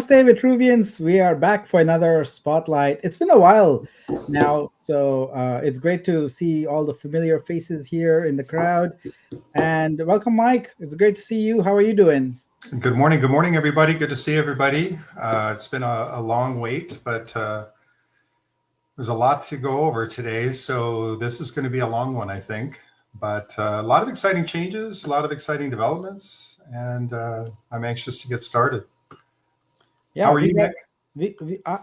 Namaste, Vitruvians. We are back for another spotlight. It's been a while now, so it's great to see all the familiar faces here in the crowd. And welcome, Mike. It's great to see you. How are you doing? Good morning, everybody. Good to see everybody. It's been a long wait, but there's a lot to go over today, so this is going to be a long one, I think. But a lot of exciting changes, a lot of exciting developments, and I'm anxious to get started. Yeah, how are you, Nick?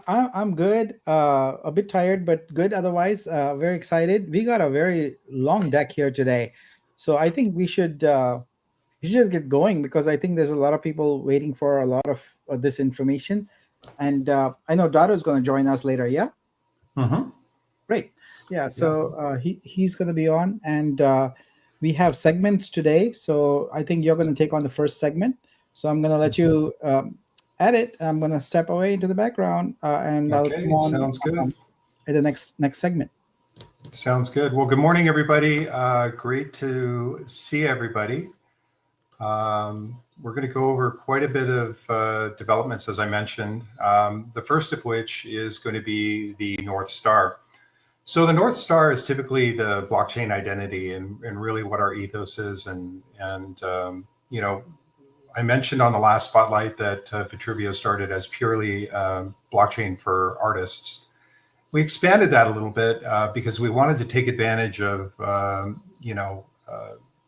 I'm good. A bit tired, but good otherwise. Very excited. We got a very long deck here today, so I think we should just get going because I think there's a lot of people waiting for a lot of this information, and I know Dado is going to join us later. Yeah. Mm-hmm. Great. Yeah. So he's going to be on, and we have segments today. So I think you're going to take on the first segment. So I'm going to let you edit. I'm going to step away into the background, and I'll come on. Sounds good. At the next segment. Sounds good. Well, good morning, everybody. Great to see everybody. We're going to go over quite a bit of developments, as I mentioned. The first of which is going to be the North Star. So the North Star is typically the blockchain identity and really what our ethos is. And you know, I mentioned on the last spotlight that Vitruveo started as purely blockchain for artists. We expanded that a little bit because we wanted to take advantage of,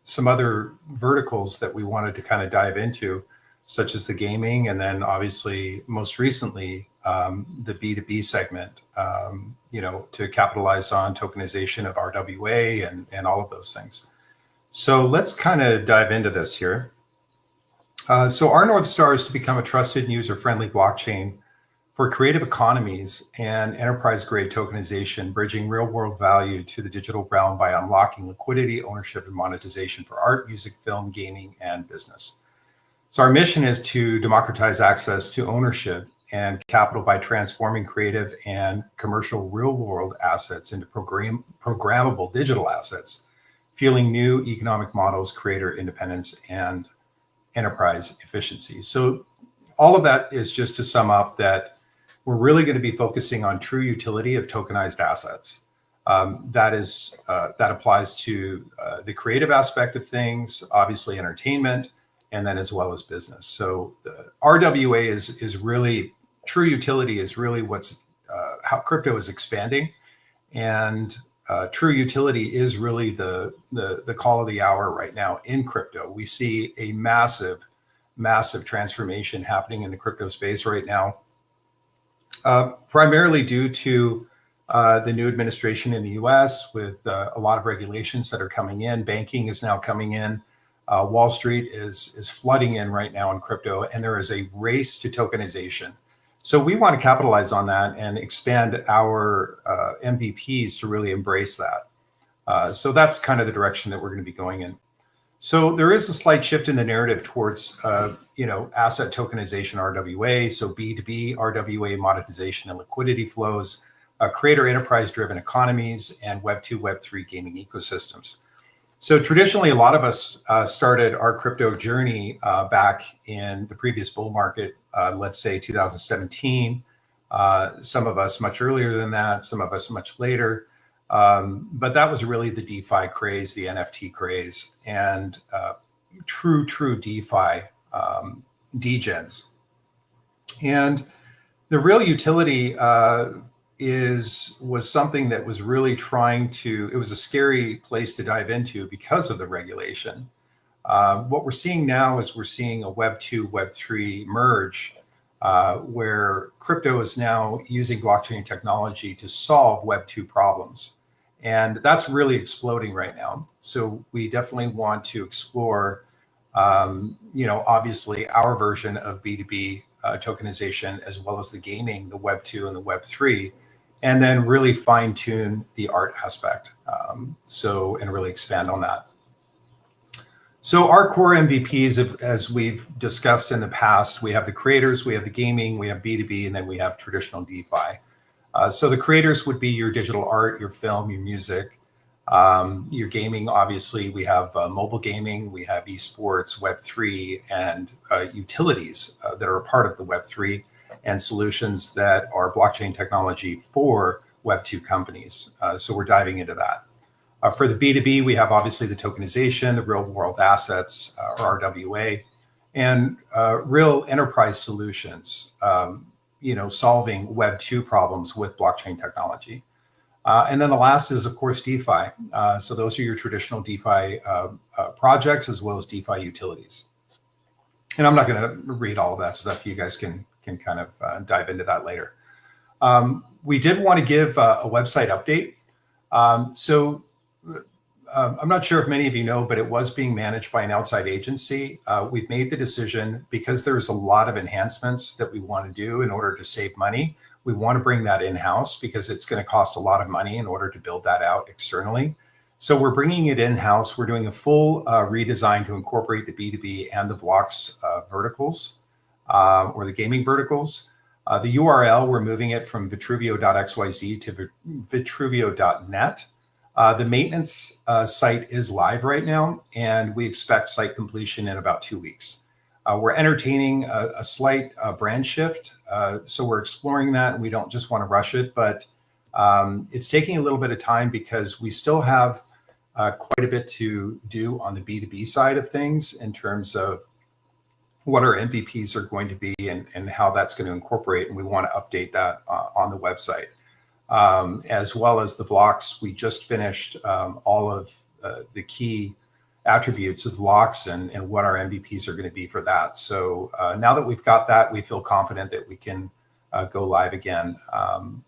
some other verticals that we wanted to kind of dive into, such as the gaming, and then obviously most recently the B2B segment, to capitalize on tokenization of RWA and all of those things. So let's kind of dive into this here. So our North Star is to become a trusted and user-friendly blockchain for creative economies and enterprise-grade tokenization, bridging real-world value to the digital realm by unlocking liquidity, ownership, and monetization for art, music, film, gaming, and business. So our mission is to democratize access to ownership and capital by transforming creative and commercial real-world assets into programmable digital assets, fueling new economic models, creator independence, and enterprise efficiency. So all of that is just to sum up that we're really going to be focusing on true utility of tokenized assets. That applies to the creative aspect of things, obviously entertainment, and then as well as business. So the RWA is really, true utility is really what's how crypto is expanding, and true utility is really the call of the hour right now in crypto. We see a massive transformation happening in the crypto space right now. Primarily due to the new administration in the US with a lot of regulations that are coming in. Banking is now coming in. Wall Street is flooding in right now in crypto, and there is a race to tokenization. So we want to capitalize on that and expand our MVPs to really embrace that. So that's kind of the direction that we're going to be going in. So there is a slight shift in the narrative towards, asset tokenization RWA. So B2B RWA monetization and liquidity flows, creator enterprise-driven economies, and Web2, Web3 gaming ecosystems. So traditionally, a lot of us started our crypto journey back in the previous bull market, let's say 2017. Some of us much earlier than that, some of us much later. But that was really the DeFi craze, the NFT craze, and true DeFi degens. And the real utility was something that was really it was a scary place to dive into because of the regulation. What we're seeing now is we're seeing a Web2, Web3 merge, where crypto is now using blockchain technology to solve Web2 problems. And that's really exploding right now. So we definitely want to explore, obviously our version of B2B tokenization, as well as the gaming, the Web2 and the Web3, and then really fine tune the art aspect. And really expand on that. So our core MVPs, as we've discussed in the past, we have the creators, we have the gaming, we have B2B, and then we have traditional DeFi. So the creators would be your digital art, your film, your music, your gaming. Obviously, we have mobile gaming, we have esports, Web3, and utilities that are a part of the Web3. and solutions that are blockchain technology for Web2 companies. So we're diving into that. For the B2B, we have obviously the tokenization, the real world assets, or RWA, and real enterprise solutions, solving Web2 problems with blockchain technology. And then the last is, of course, DeFi. So those are your traditional DeFi projects as well as DeFi utilities. And I'm not going to read all of that stuff. You guys can kind of dive into that later. We did want to give a website update. I'm not sure if many of you know, but it was being managed by an outside agency. We've made the decision because there's a lot of enhancements that we want to do in order to save money. We want to bring that in-house because it's going to cost a lot of money in order to build that out externally. So we're bringing it in-house. We're doing a full redesign to incorporate the B2B and the Vlox verticals, or the gaming verticals. The URL, we're moving it from vitruveo.xyz to vitruveo.net. The maintenance site is live right now, and we expect site completion in about 2 weeks. We're entertaining a slight brand shift, so we're exploring that, and we don't just want to rush it, but it's taking a little bit of time because we still have quite a bit to do on the B2B side of things in terms of what our MVPs are going to be and how that's going to incorporate, and we want to update that on the website. As well as the Vlox, we just finished all of the key attributes of Vlox and what our MVPs are going to be for that. So now that we've got that, we feel confident that we can go live again.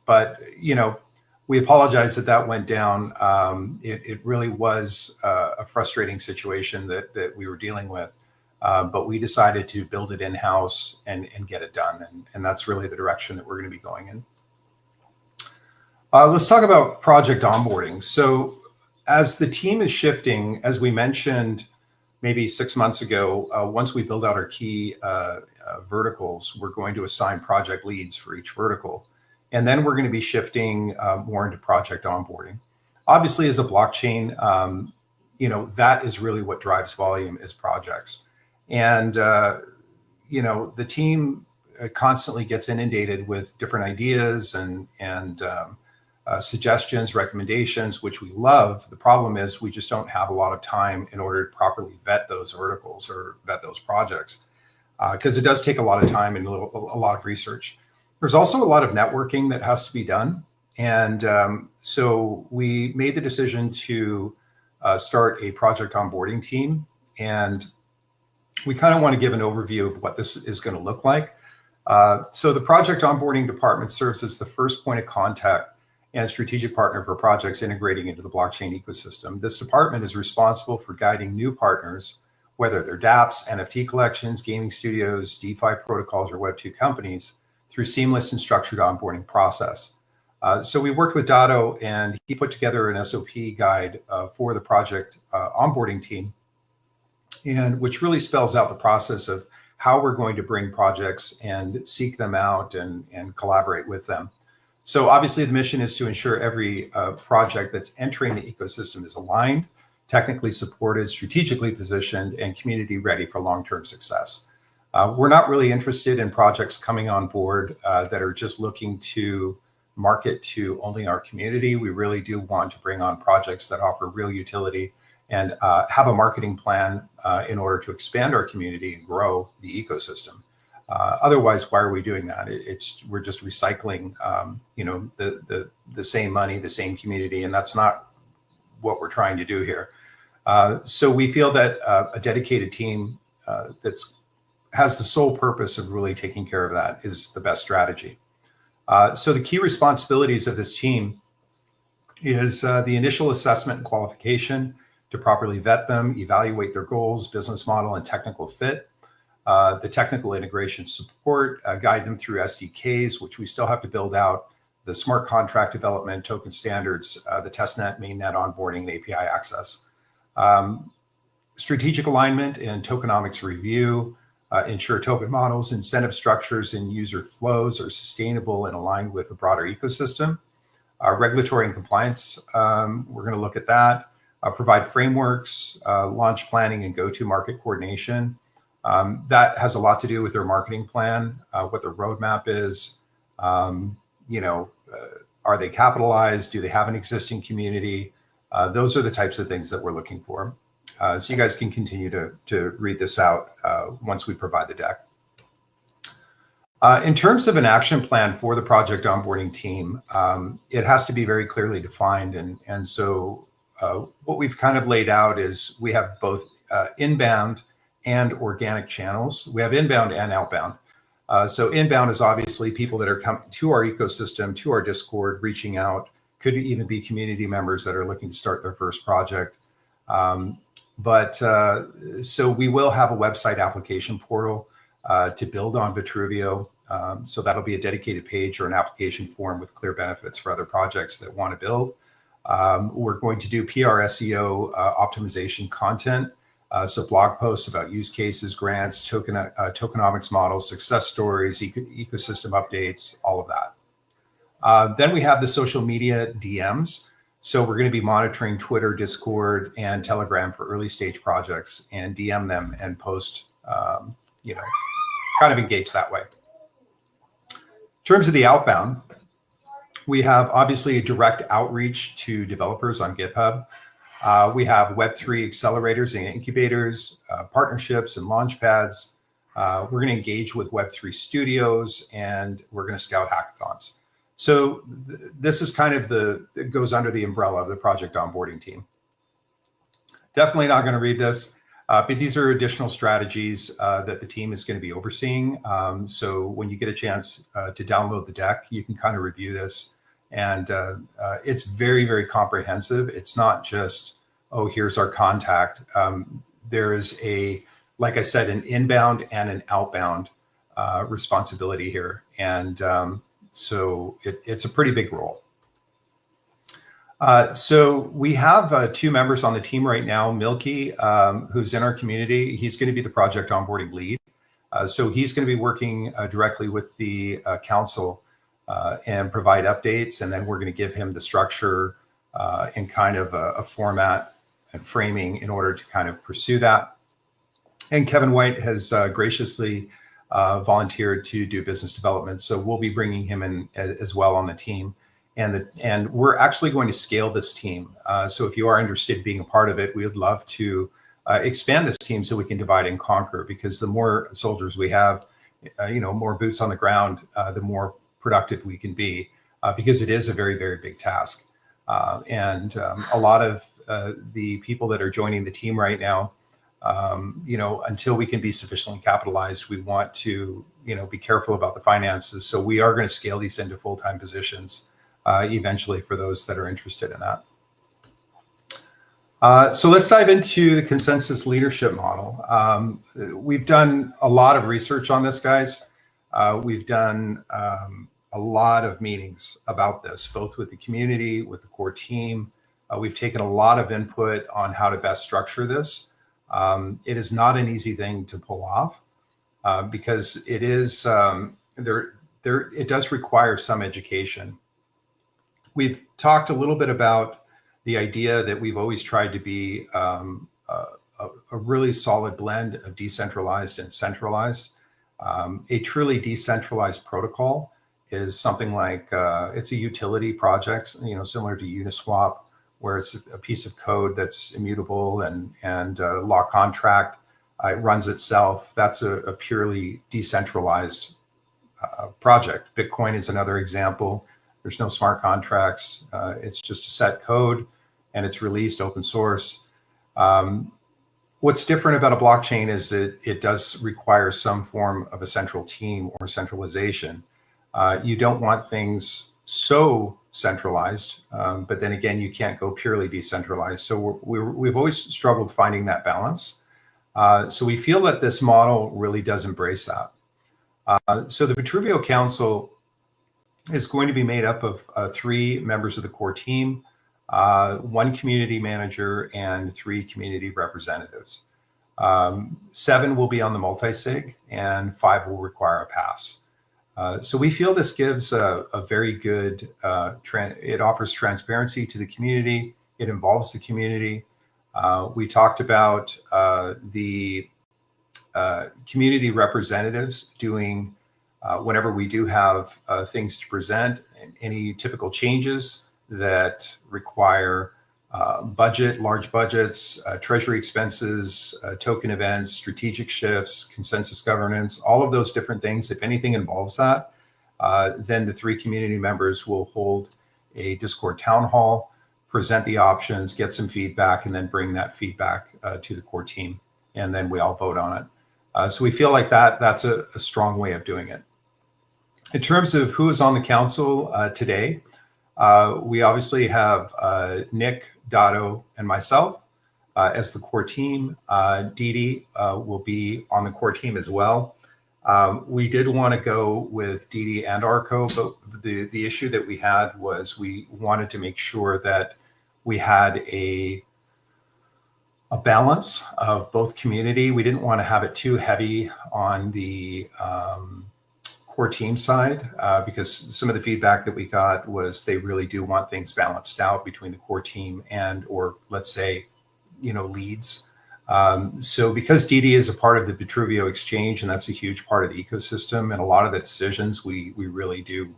But we apologize that went down. It really was a frustrating situation that we were dealing with. But we decided to build it in-house and get it done. And that's really the direction that we're going to be going in. Let's talk about project onboarding. So as the team is shifting, as we mentioned maybe 6 months ago, once we build out our key verticals, we're going to assign project leads for each vertical. And then we're going to be shifting more into project onboarding. Obviously, as a blockchain, that is really what drives volume is projects. And, the team constantly gets inundated with different ideas and suggestions, recommendations, which we love. The problem is we just don't have a lot of time in order to properly vet those verticals or vet those projects, because it does take a lot of time and a lot of research. There's also a lot of networking that has to be done. And so we made the decision to start a project onboarding team. And we kind of want to give an overview of what this is going to look like. So the project onboarding department serves as the first point of contact and strategic partner for projects integrating into the blockchain ecosystem. This department is responsible for guiding new partners, whether they're dApps, NFT collections, gaming studios, DeFi protocols, or Web2 companies, through seamless and structured onboarding process. So we worked with Dado, and he put together an SOP guide for the project onboarding team, and which really spells out the process of how we're going to bring projects and seek them out and collaborate with them. So obviously the mission is to ensure every project that's entering the ecosystem is aligned, technically supported, strategically positioned, and community ready for long-term success. We're not really interested in projects coming on board that are just looking to market to only our community. We really do want to bring on projects that offer real utility and have a marketing plan in order to expand our community and grow the ecosystem. Otherwise, why are we doing that? We're just recycling, the same money, the same community, and that's not what we're trying to do here. So we feel that a dedicated team has the sole purpose of really taking care of that is the best strategy. So the key responsibilities of this team is the initial assessment and qualification to properly vet them, evaluate their goals, business model, and technical fit. The technical integration support, guide them through SDKs, which we still have to build out, the smart contract development, token standards, the testnet, mainnet onboarding, and API access. Strategic alignment and tokenomics review, ensure token models, incentive structures, and user flows are sustainable and aligned with the broader ecosystem. Regulatory and compliance, we're going to look at that. Provide frameworks, launch planning, and go-to-market coordination. That has a lot to do with their marketing plan, what their roadmap is. You know, are they capitalized? Do they have an existing community? Those are the types of things that we're looking for. So you guys can continue to read this out once we provide the deck. In terms of an action plan for the project onboarding team, it has to be very clearly defined. And so what we've kind of laid out is we have both inbound and organic channels. We have inbound and outbound. So inbound is obviously people that are coming to our ecosystem, to our Discord, reaching out, could even be community members that are looking to start their first project. So we will have a website application portal to build on Vitruveo. So that'll be a dedicated page or an application form with clear benefits for other projects that want to build. We're going to do PR SEO optimization content. So blog posts about use cases, grants, tokenomics models, success stories, ecosystem updates, all of that. Then we have the social media DMs. So we're going to be monitoring Twitter, Discord, and Telegram for early stage projects and DM them and post, kind of engage that way. In terms of the outbound, we have obviously a direct outreach to developers on GitHub. We have Web3 accelerators and incubators, partnerships and launch pads. We're going to engage with Web3 studios, and we're going to scout hackathons. So this is kind of it goes under the umbrella of the project onboarding team. Definitely not going to read this, but these are additional strategies that the team is going to be overseeing. So when you get a chance to download the deck, you can kind of review this. And it's very, very comprehensive. It's not just, oh, here's our contact. There is like I said, an inbound and an outbound responsibility here. And so it's a pretty big role. So we have two members on the team right now. Milky, who's in our community, he's going to be the project onboarding lead. So he's going to be working directly with the council and provide updates. And then we're going to give him the structure and kind of a format and framing in order to kind of pursue that. And Kevin White has graciously volunteered to do business development. So we'll be bringing him in as well on the team. And we're actually going to scale this team. So if you are interested in being a part of it, we would love to expand this team so we can divide and conquer, because the more soldiers we have, more boots on the ground, the more productive we can be, because it is a very, very big task. And a lot of the people that are joining the team right now, until we can be sufficiently capitalized, we want to, be careful about the finances. So we are going to scale these into full-time positions eventually for those that are interested in that. So let's dive into the consensus leadership model. We've done a lot of research on this, guys. We've done a lot of meetings about this, both with the community, with the core team. We've taken a lot of input on how to best structure this. It is not an easy thing to pull off because it is it does require some education. We've talked a little bit about the idea that we've always tried to be a really solid blend of decentralized and centralized. A truly decentralized protocol is something like it's a utility project, similar to Uniswap, where it's a piece of code that's immutable and law contract. It runs itself. That's a purely decentralized project. Bitcoin is another example. There's no smart contracts. It's just a set code, and it's released open source. What's different about a blockchain is that it does require some form of a central team or centralization. You don't want things so centralized, but then again, you can't go purely decentralized. So we've always struggled finding that balance. So we feel that this model really does embrace that. So the Vitruveo Council is going to be made up of 3 members of the core team, 1 community manager, and 3 community representatives. 7 will be on the multi-sig, and 5 will require a pass. So we feel this gives a very good, it offers transparency to the community. It involves the community. We talked about the community representatives doing whenever we do have things to present, any typical changes that require large budgets, treasury expenses, token events, strategic shifts, consensus governance, all of those different things. If anything involves that, then the 3 community members will hold a Discord town hall, present the options, get some feedback, and then bring that feedback to the core team. And then we all vote on it. So we feel like that's a strong way of doing it. In terms of who is on the council today, we obviously have Nick, Dotto, and myself as the core team. Dee Dee will be on the core team as well. We did want to go with Dee Dee and Arco, but the issue that we had was we wanted to make sure that we had a balance of both community. We didn't want to have it too heavy on the core team side because some of the feedback that we got was they really do want things balanced out between the core team and, or let's say, leads. So because Dee Dee is a part of the Vitruveo exchange, and that's a huge part of the ecosystem, and a lot of the decisions we really do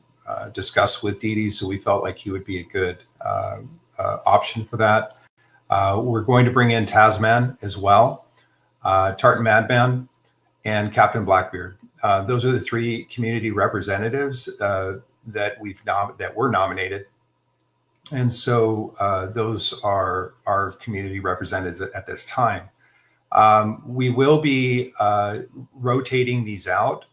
discuss with Dee Dee, so we felt like he would be a good option for that. We're going to bring in Tasman as well, Tartan Madman, and Captain Blackbeard. Those are the 3 community representatives that were nominated, and so those are our community representatives at this time. We will be rotating these out.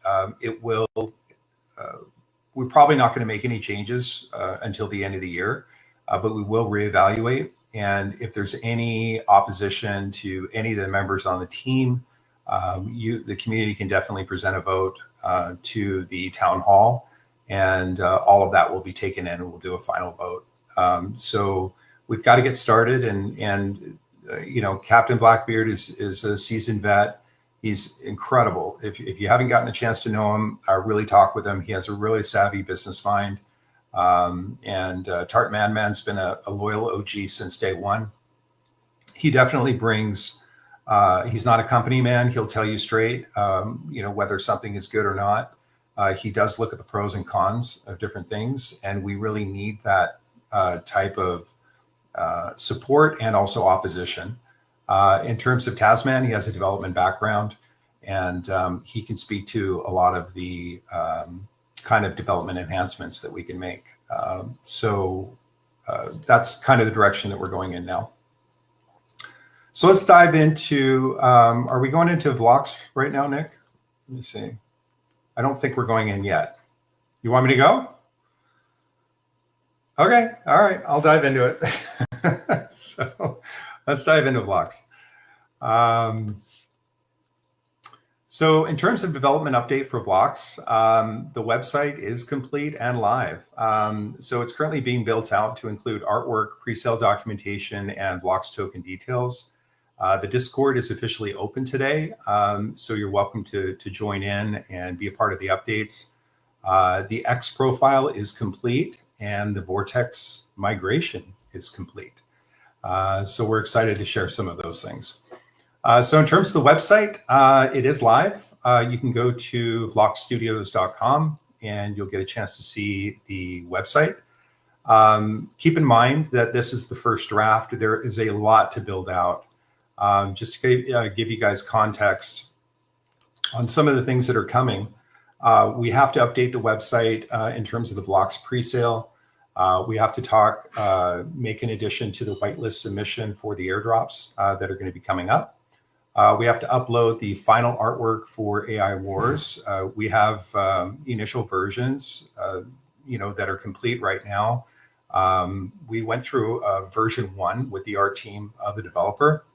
We're probably not going to make any changes until the end of the year, but we will reevaluate. And if there's any opposition to any of the members on the team, the community can definitely present a vote to the town hall, and all of that will be taken in, and we'll do a final vote. So we've got to get started, and Captain Blackbeard is a seasoned vet. He's incredible. If you haven't gotten a chance to know him, really talk with him. He has a really savvy business mind. And Tart Madman's been a loyal OG since day one. He definitely brings, he's not a company man. He'll tell you straight, whether something is good or not. He does look at the pros and cons of different things. And we really need that type of support and also opposition. In terms of Tasman, he has a development background, and he can speak to a lot of the kind of development enhancements that we can make. So that's kind of the direction that we're going in now. So let's dive into, are we going into vlogs right now, Nick? Let me see. I don't think we're going in yet. You want me to go? Okay, all right, I'll dive into it. So let's dive into vlogs. So in terms of development update for Vlox, the website is complete and live. So it's currently being built out to include artwork, pre-sale documentation, and Vlox token details. The Discord is officially open today, so you're welcome to join in and be a part of the updates. The X profile is complete, and the Vortex migration is complete. So we're excited to share some of those things. So in terms of the website, it is live. You can go to vloxstudios.com and you'll get a chance to see the website. Keep in mind that this is the first draft. There is a lot to build out. Just to give you guys context on some of the things that are coming, we have to update the website in terms of the Vlox presale. We have to make an addition to the whitelist submission for the airdrops that are going to be coming up. We have to upload the final artwork for AI Wars. We have initial versions, that are complete right now. We went through version 1 with the art team of the developer,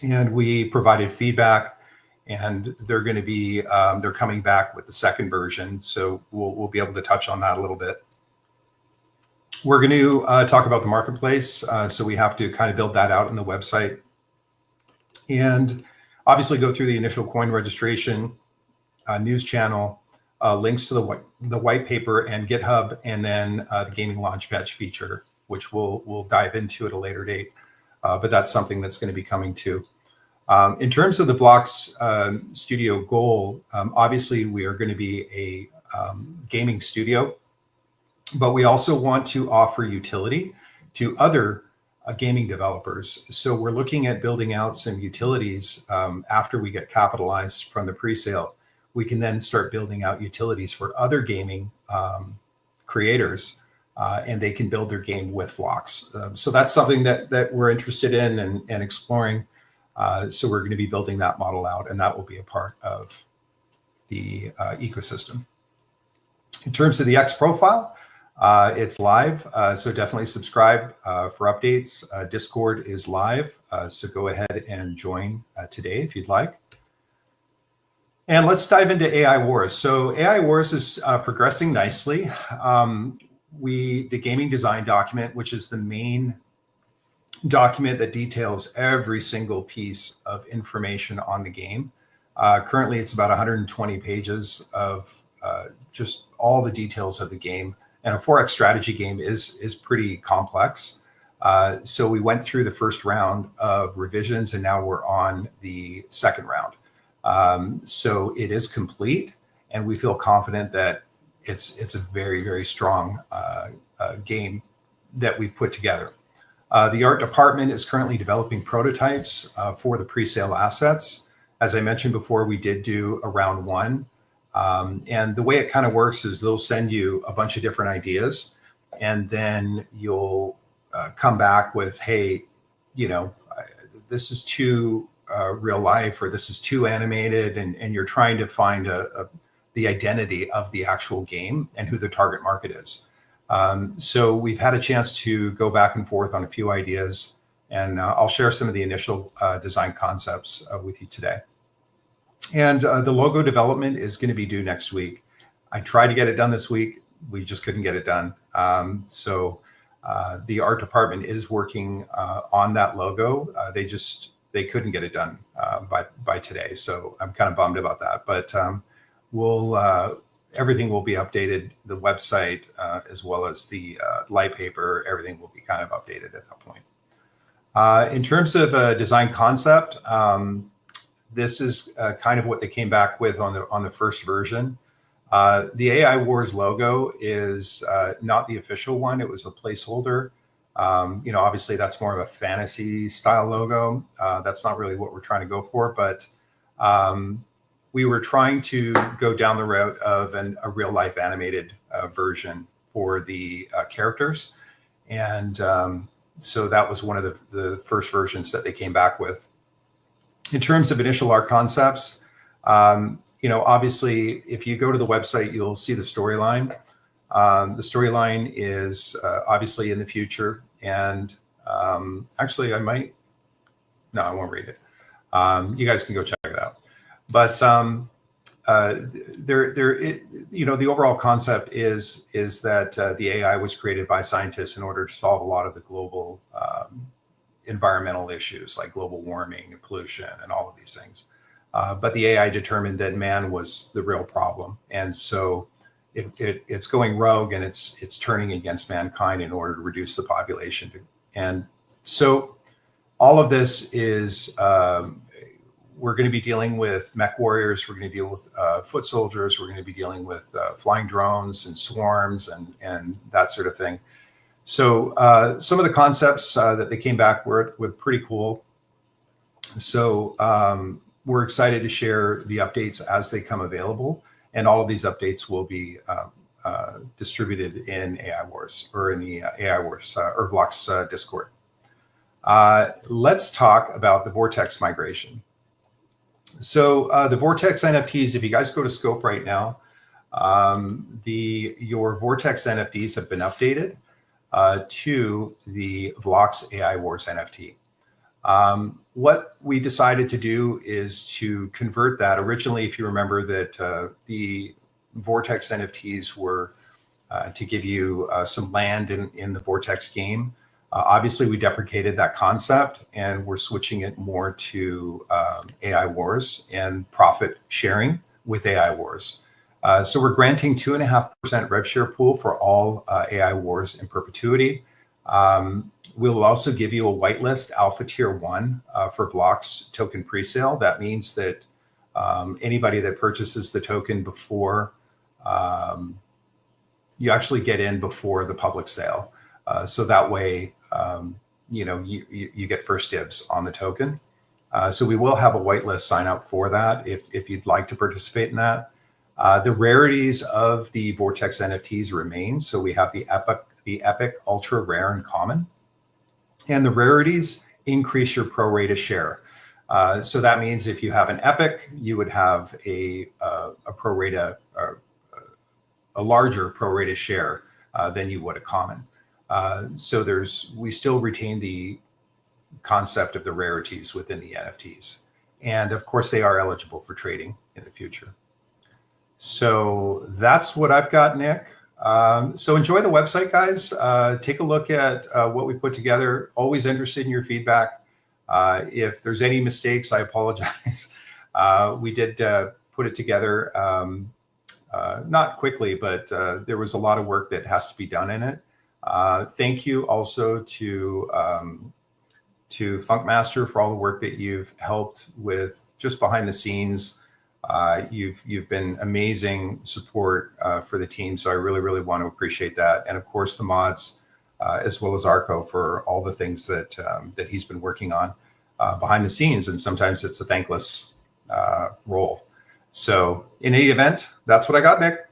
and we provided feedback. And they're going to be they're coming back with the second version, so we'll be able to touch on that a little bit. We're going to talk about the marketplace, so we have to kind of build that out in the website. And obviously go through the initial coin registration, news channel, links to the white paper and GitHub, and then the gaming launch patch feature, which we'll dive into at a later date. But that's something that's going to be coming too. In terms of the Vlox studio goal, obviously we are going to be a gaming studio, but we also want to offer utility to other gaming developers. So we're looking at building out some utilities after we get capitalized from the pre-sale. We can then start building out utilities for other gaming creators, and they can build their game with Vlox. So that's something that we're interested in and exploring. So we're going to be building that model out, and that will be a part of the ecosystem. In terms of the X profile, it's live, so definitely subscribe for updates. Discord is live, so go ahead and join today if you'd like. And let's dive into AI Wars. So AI Wars is progressing nicely. The gaming design document, which is the main document that details every single piece of information on the game. Currently, it's about 120 pages of just all the details of the game. And a 4X strategy game is pretty complex. So we went through the first round of revisions, and now we're on the second round. So it is complete, and we feel confident that it's a very, very strong game that we've put together. The art department is currently developing prototypes for the pre-sale assets. As I mentioned before, we did do a round one. And the way it kind of works is they'll send you a bunch of different ideas, and then you'll come back with, hey, this is too real life, or this is too animated, and you're trying to find the identity of the actual game and who the target market is. So we've had a chance to go back and forth on a few ideas, and I'll share some of the initial design concepts with you today. And the logo development is going to be due next week. I tried to get it done this week. We just couldn't get it done. So the art department is working on that logo. They couldn't get it done by today. So I'm kind of bummed about that. But everything will be updated. The website, as well as the light paper, everything will be kind of updated at that point. In terms of design concept, this is kind of what they came back with on the first version. The AI Wars logo is not the official one. It was a placeholder. Obviously that's more of a fantasy style logo. That's not really what we're trying to go for, but we were trying to go down the route of a real life animated version for the characters. And so that was one of the first versions that they came back with. In terms of initial art concepts, obviously, if you go to the website, you'll see the storyline. The storyline is obviously in the future, and actually, I won't read it. You guys can go check it out. But the overall concept is that the AI was created by scientists in order to solve a lot of the global environmental issues like global warming and pollution and all of these things. But the AI determined that man was the real problem. And so it's going rogue, and it's turning against mankind in order to reduce the population. And so all of this is, we're going to be dealing with mech warriors. We're going to deal with foot soldiers. We're going to be dealing with flying drones and swarms and that sort of thing. So some of the concepts that they came back with pretty cool. So we're excited to share the updates as they come available, and all of these updates will be distributed in AI Wars, or in the AI Wars or Vlox Discord. Let's talk about the Vortex migration. So the Vortex NFTs, if you guys go to Scope right now, your Vortex NFTs have been updated to the Vlox AI Wars NFT. What we decided to do is to convert that. Originally, if you remember, that the Vortex NFTs were to give you some land in the Vortex game. Obviously, we deprecated that concept, and we're switching it more to AI Wars and profit sharing with AI Wars. So we're granting 2.5% rev share pool for all AI Wars in perpetuity. We'll also give you a whitelist Alpha Tier 1 for Vlox token presale. That means that anybody that purchases the token before, you actually get in before the public sale. So that way, you get first dibs on the token. So we will have a whitelist sign up for that if you'd like to participate in that. The rarities of the Vortex NFTs remain. So we have the Epic Ultra Rare and Common. And the rarities increase your pro rata share. So that means if you have an Epic, you would have a pro rata, a larger pro rata share than you would a common. So we still retain the concept of the rarities within the NFTs. And of course, they are eligible for trading in the future. So that's what I've got, Nick. So enjoy the website, guys. Take a look at what we put together. Always interested in your feedback. If there's any mistakes, I apologize. We did put it together, not quickly, but there was a lot of work that has to be done in it. Thank you also to Funkmaster for all the work that you've helped with just behind the scenes. You've been amazing support for the team, so I really want to appreciate that. And of course, the mods, as well as Arco, for all the things that he's been working on behind the scenes. And sometimes it's a thankless role. So in any event, that's what I got, Nick.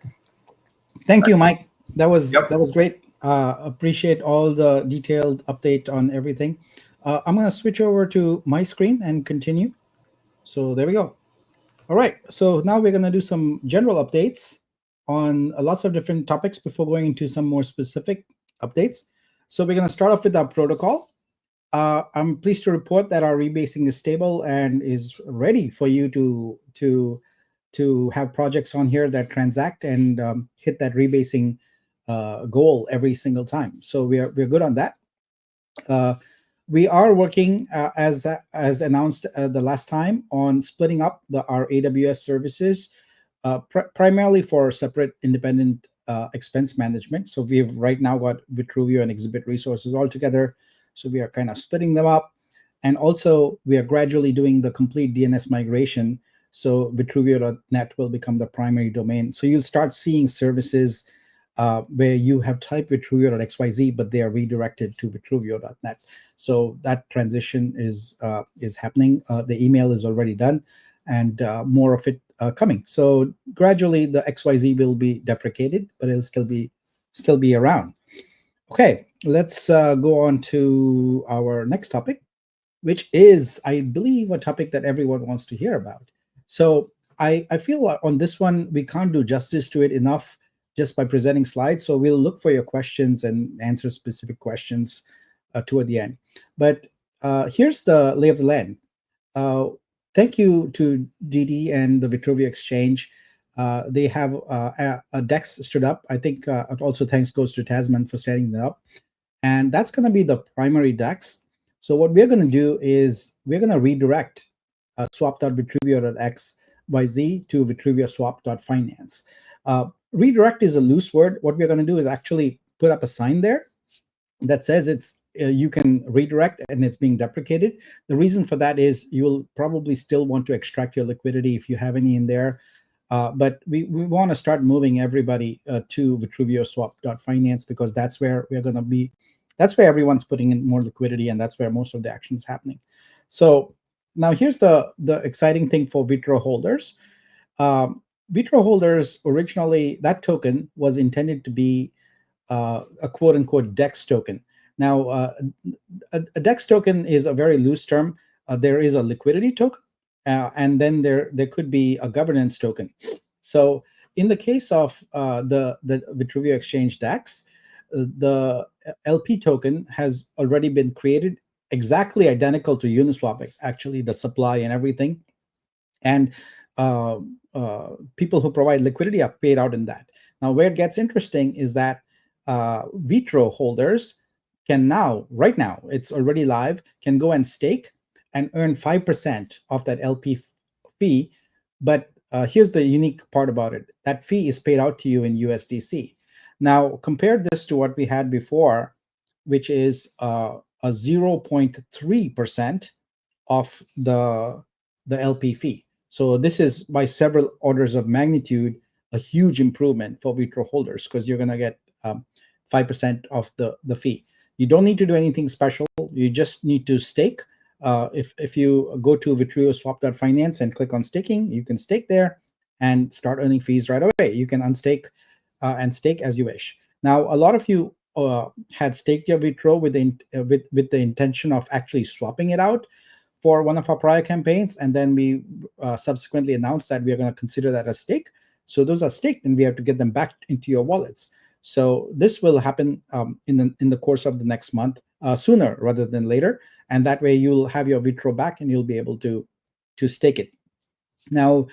Thank you, Mike. That was Yep. that was great. Appreciate all the detailed update on everything. I'm going to switch over to my screen and continue. So there we go. All right. So now we're going to do some general updates on lots of different topics before going into some more specific updates. So we're going to start off with our protocol. I'm pleased to report that our rebasing is stable and is ready for you to have projects on here that transact and hit that rebasing goal every single time. So we're good on that. We are working, as announced the last time, on splitting up our AWS services, primarily for separate independent expense management. So we've right now got Vitruveo and Exhibit resources all together. So we are kind of splitting them up. And also, we are gradually doing the complete DNS migration. So Vitruveo.net will become the primary domain. So you'll start seeing services where you have typed Vitruveo.xyz, but they are redirected to Vitruveo.net. So that transition is happening. The email is already done, and more of it coming. So gradually, the XYZ will be deprecated, but it'll still be around. Okay, let's go on to our next topic, which is, I believe, a topic that everyone wants to hear about. So I feel on this one, we can't do justice to it enough just by presenting slides. So we'll look for your questions and answer specific questions toward the end. But here's the lay of the land. Thank you to DD and the Vitruveo Exchange. They have a DEX stood up. I think also thanks goes to Tasman for setting that up. And that's going to be the primary DEX. So what we're going to do is we're going to redirect swap.vitruveo.xyz to vitruveoswap.finance. Redirect is a loose word. What we're going to do is actually put up a sign there that says you can redirect and it's being deprecated. The reason for that is you'll probably still want to extract your liquidity if you have any in there. But we want to start moving everybody to vitruveoswap.finance because that's where we're going to be. That's where everyone's putting in more liquidity, and that's where most of the action is happening. So now here's the exciting thing for Vitro holders. Vitro holders, originally, that token was intended to be a quote-unquote DEX token. Now, a DEX token is a very loose term. There is a liquidity token, and then there could be a governance token. So in the case of the Vitruveo Exchange DEX, the LP token has already been created exactly identical to Uniswap, actually, the supply and everything. And people who provide liquidity are paid out in that. Now, where it gets interesting is that Vitro holders can now, right now, it's already live, can go and stake and earn 5% of that LP fee. But here's the unique part about it. That fee is paid out to you in USDC. Now, compare this to what we had before. which is a 0.3% of the LP fee. So this is by several orders of magnitude a huge improvement for Vitro holders, because you're going to get 5% of the fee. You don't need to do anything special. You just need to stake. If you go to Vitruveo swap.finance and click on staking, you can stake there and start earning fees right away. You can unstake and stake as you wish. Now, a lot of you had staked your Vitro with the intention of actually swapping it out for one of our prior campaigns, and then we subsequently announced that we are going to consider that a stake. So those are staked, and we have to get them back into your wallets. So this will happen in the course of the next month, sooner rather than later, and that way you'll have your Vitro back and you'll be able to stake it. Now,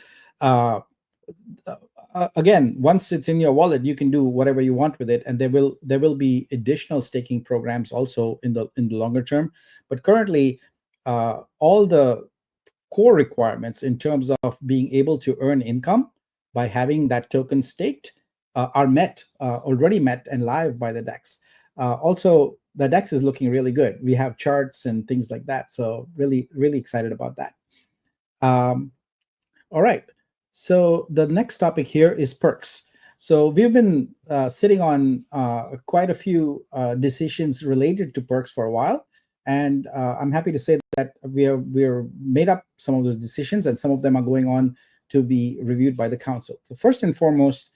again, once it's in your wallet, you can do whatever you want with it, and there will be additional staking programs also in the longer term. But currently, all the core requirements in terms of being able to earn income by having that token staked are already met and live by the DEX. Also, the DEX is looking really good. We have charts and things like that, so really excited about that. All right. So the next topic here is perks. So we've been sitting on quite a few decisions related to perks for a while, and I'm happy to say that we're made up some of those decisions, and some of them are going on to be reviewed by the council. So first and foremost,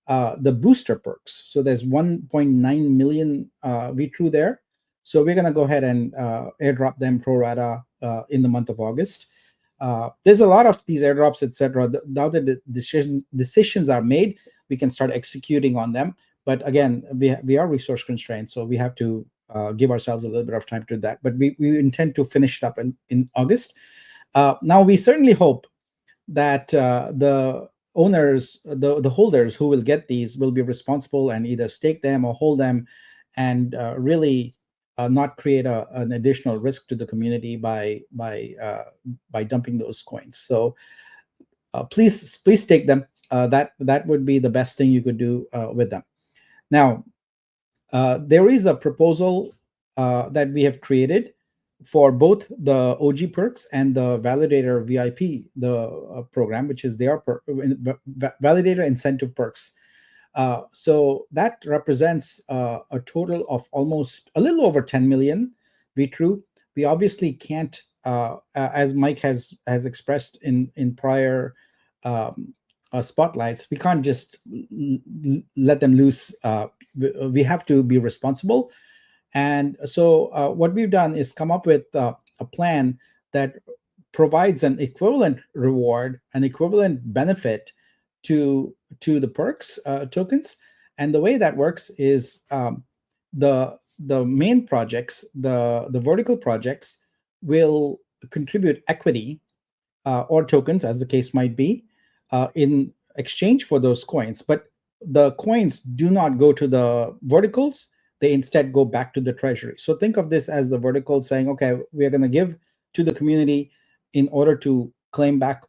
the booster perks. So there's 1.9 million Vitru there. So we're going to go ahead and airdrop them pro rata in the month of August. There's a lot of these airdrops, etc. Now that the decisions are made, we can start executing on them. But again, we are resource constrained, so we have to give ourselves a little bit of time to do that. But we intend to finish it up in August. Now, we certainly hope that the owners, the holders who will get these, will be responsible and either stake them or hold them, and really not create an additional risk to the community by dumping those coins. So please stake them. That would be the best thing you could do with them. Now, there is a proposal that we have created for both the OG perks and the validator VIP, the program, which is their validator incentive perks. So that represents a total of almost a little over 10 million Vitru. We obviously can't, as Mike has expressed in prior spotlights, we can't just let them loose. We have to be responsible. And so what we've done is come up with a plan that provides an equivalent reward, an equivalent benefit to the perks tokens. And the way that works is the main projects, the vertical projects, will contribute equity or tokens, as the case might be, in exchange for those coins. But the coins do not go to the verticals. They instead go back to the treasury. So think of this as the vertical saying, okay, we are going to give to the community in order to claim back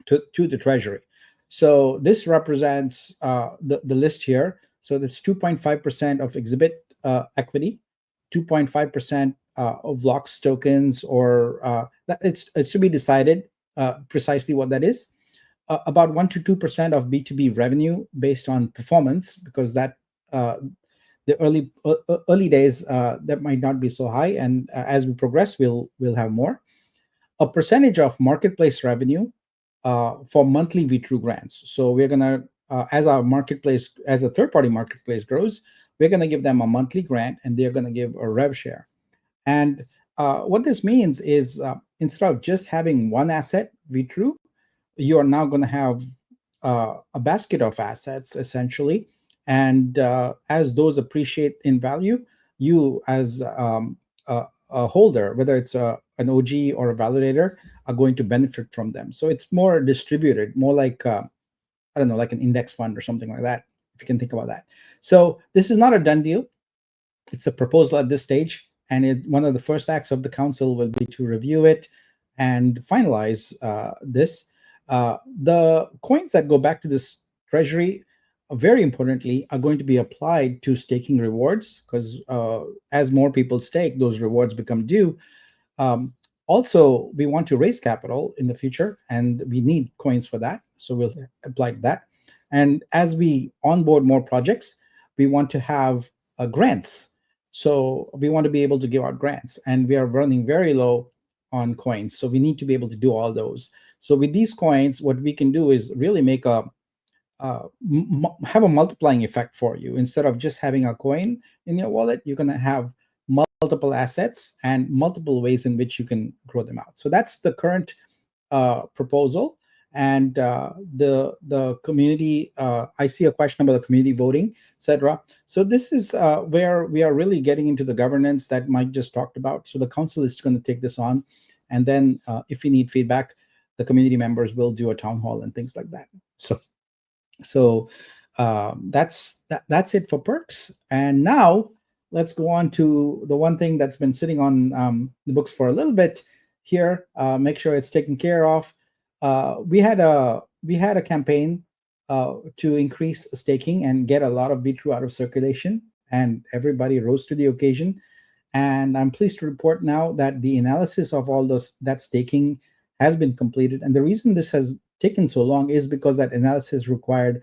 to the treasury. So this represents the list here. So that's 2.5% of exhibit equity, 2.5% of LOX tokens, or it's to be decided precisely what that is. About 1 to 2% of B2B revenue based on performance, because that the early days that might not be so high, and as we progress, we'll have more. A percentage of marketplace revenue for monthly Vitru grants. So we're gonna, as our marketplace, as a third-party marketplace grows, we're gonna give them a monthly grant, and they're gonna give a rev share. And what this means is instead of just having one asset, Vitru, you are now going to have a basket of assets, essentially. And as those appreciate in value, you as a holder, whether it's an OG or a validator, are going to benefit from them. So it's more distributed, more like, I don't know, like an index fund or something like that, if you can think about that. So this is not a done deal. It's a proposal at this stage. And one of the first acts of the council will be to review it and finalize this. The coins that go back to this treasury, very importantly, are going to be applied to staking rewards, because as more people stake, those rewards become due. Um, Also, we want to raise capital in the future, and we need coins for that. So we'll apply to that. And as we onboard more projects, we want to have grants. So we want to be able to give out grants, and we are running very low on coins. So we need to be able to do all those. So with these coins, what we can do is really make have a multiplying effect for you. Instead of just having a coin in your wallet, you're going to have multiple assets and multiple ways in which you can grow them out. So that's the current proposal. And the community, I see a question about the community voting, etc. So this is where we are really getting into the governance that Mike just talked about. So the council is going to take this on, and then if we need feedback, the community members will do a town hall and things like that. So that's it for perks. And now let's go on to the one thing that's been sitting on the books for a little bit here. Make sure it's taken care of. We had a campaign to increase staking and get a lot of Vitru out of circulation, and everybody rose to the occasion. And I'm pleased to report now that the analysis of all that staking has been completed. And the reason this has taken so long is because that analysis required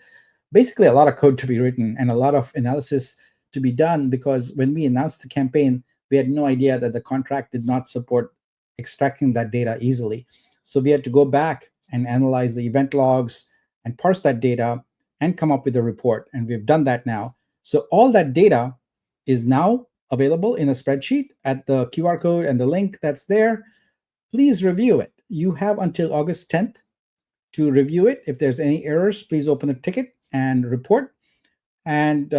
basically a lot of code to be written and a lot of analysis to be done, because when we announced the campaign, we had no idea that the contract did not support extracting that data easily. So we had to go back and analyze the event logs and parse that data and come up with a report. And we've done that now. So all that data is now available in a spreadsheet at the QR code and the link that's there. Please review it. You have until August 10th to review it. If there's any errors, please open a ticket and report. And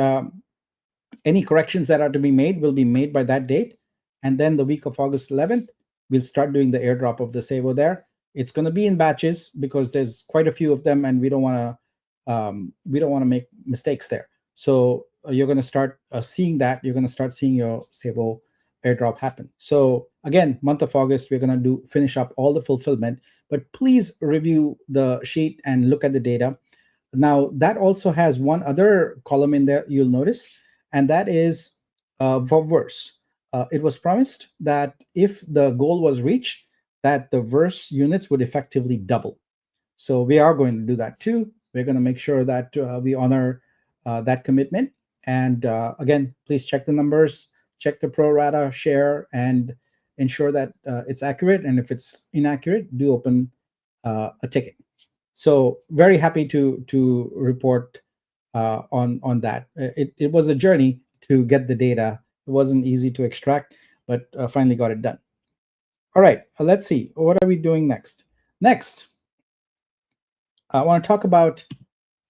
any corrections that are to be made will be made by that date. And then the week of August 11th, we'll start doing the airdrop of the Savo there. It's going to be in batches because there's quite a few of them, and we don't want to make mistakes there. So you're going to start seeing that. You're going to start seeing your Savo airdrop happen. So again, month of August, we're going to finish up all the fulfillment. But please review the sheet and look at the data. Now, that also has one other column in there you'll notice, and that is for verse. It was promised that if the goal was reached, that the verse units would effectively double. So we are going to do that too. We're going to make sure that we honor that commitment. And again, please check the numbers, check the pro rata share, and ensure that it's accurate. And if it's inaccurate, do open a ticket. So very happy to report on that. It was a journey to get the data. It wasn't easy to extract, but finally got it done. All right, let's see. What are we doing next? Next, I want to talk about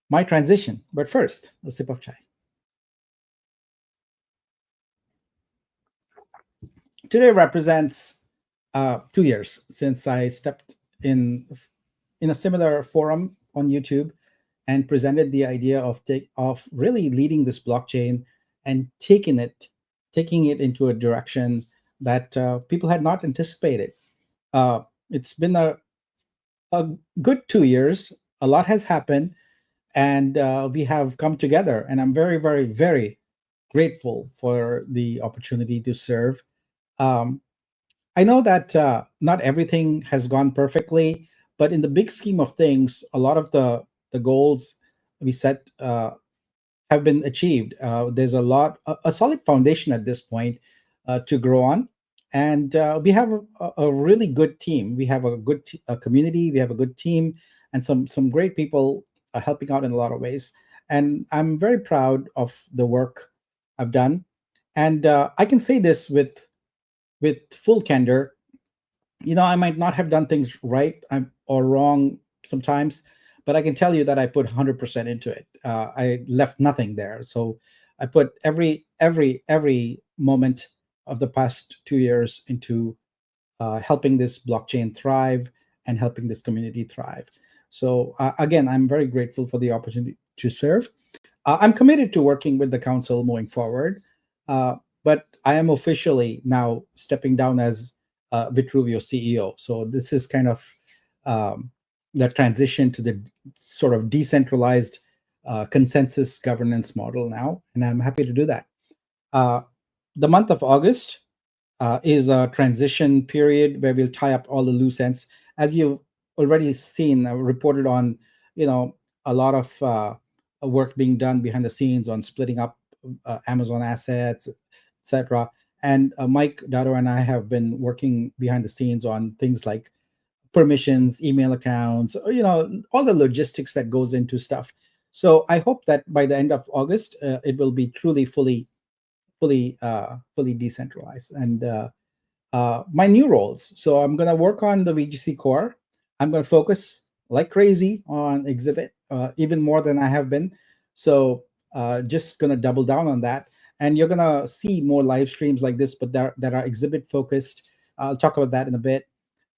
my transition. But first, a sip of chai. Today represents 2 years since I stepped in a similar forum on YouTube and presented the idea of really leading this blockchain and taking it into a direction that people had not anticipated. It's been a good 2 years. A lot has happened, and we have come together. And I'm very, very, very grateful for the opportunity to serve. I know that not everything has gone perfectly, but in the big scheme of things, a lot of the goals we set have been achieved. There's a solid foundation at this point to grow on, and we have a really good team. We have a good community. We have a good team, and some great people helping out in a lot of ways. And I'm very proud of the work I've done, and I can say this with full candor. I might not have done things right or wrong sometimes, but I can tell you that I put 100% into it. I left nothing there. So I put every moment of the past 2 years into helping this blockchain thrive and helping this community thrive. So again, I'm very grateful for the opportunity to serve. I'm committed to working with the council moving forward, but I am officially now stepping down as Vitruveo CEO. So this is kind of the transition to the sort of decentralized consensus governance model now, and I'm happy to do that. The month of August is a transition period where we'll tie up all the loose ends. As you've already seen, reported on, a lot of work being done behind the scenes on splitting up Amazon assets, etc. And Mike Dado and I have been working behind the scenes on things like permissions, email accounts, all the logistics that goes into stuff. So I hope that by the end of August, it will be truly fully decentralized. And my new roles. So I'm going to work on the VGC core. I'm going to focus like crazy on exhibit, even more than I have been. So just going to double down on that. And you're going to see more live streams like this, but that are exhibit focused. I'll talk about that in a bit.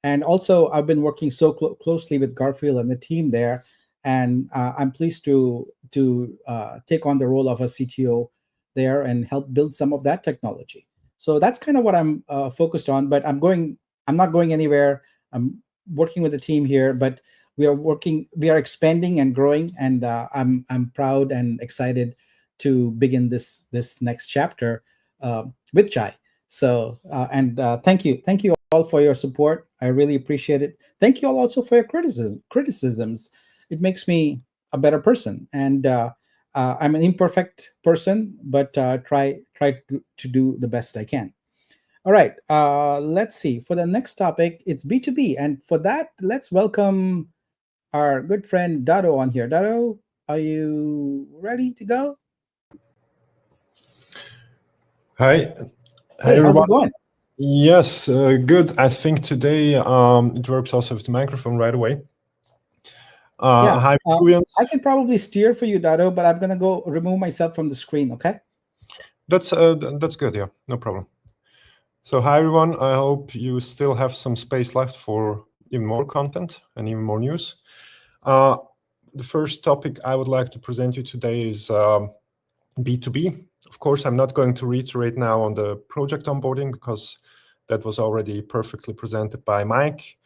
And also, I've been working so closely with Garfield and the team there, and I'm pleased to take on the role of a CTO there and help build some of that technology. So that's kind of what I'm focused on. But I'm not going anywhere. I'm working with the team here, but we are expanding and growing, and I'm proud and excited to begin this next chapter with Chai. So thank you all for your support. I really appreciate it. Thank you all also for your criticisms. It makes me a better person, and I'm an imperfect person, but try to do the best I can. All right, let's see. For the next topic, it's B2B, and for that, let's welcome our good friend Dado on here. Dado, are you ready to go? Hi. Hey, everyone. how's it going? Yes, good. I think today it works also with the microphone right away. Hi, I can probably steer for you, Dado, but I'm gonna go remove myself from the screen. Okay. That's good. Yeah, no problem. So hi everyone. I hope you still have some space left for even more content and even more news. The first topic I would like to present you today is B2B. Of course, I'm not going to reiterate now on the project onboarding because that was already perfectly presented by Mike.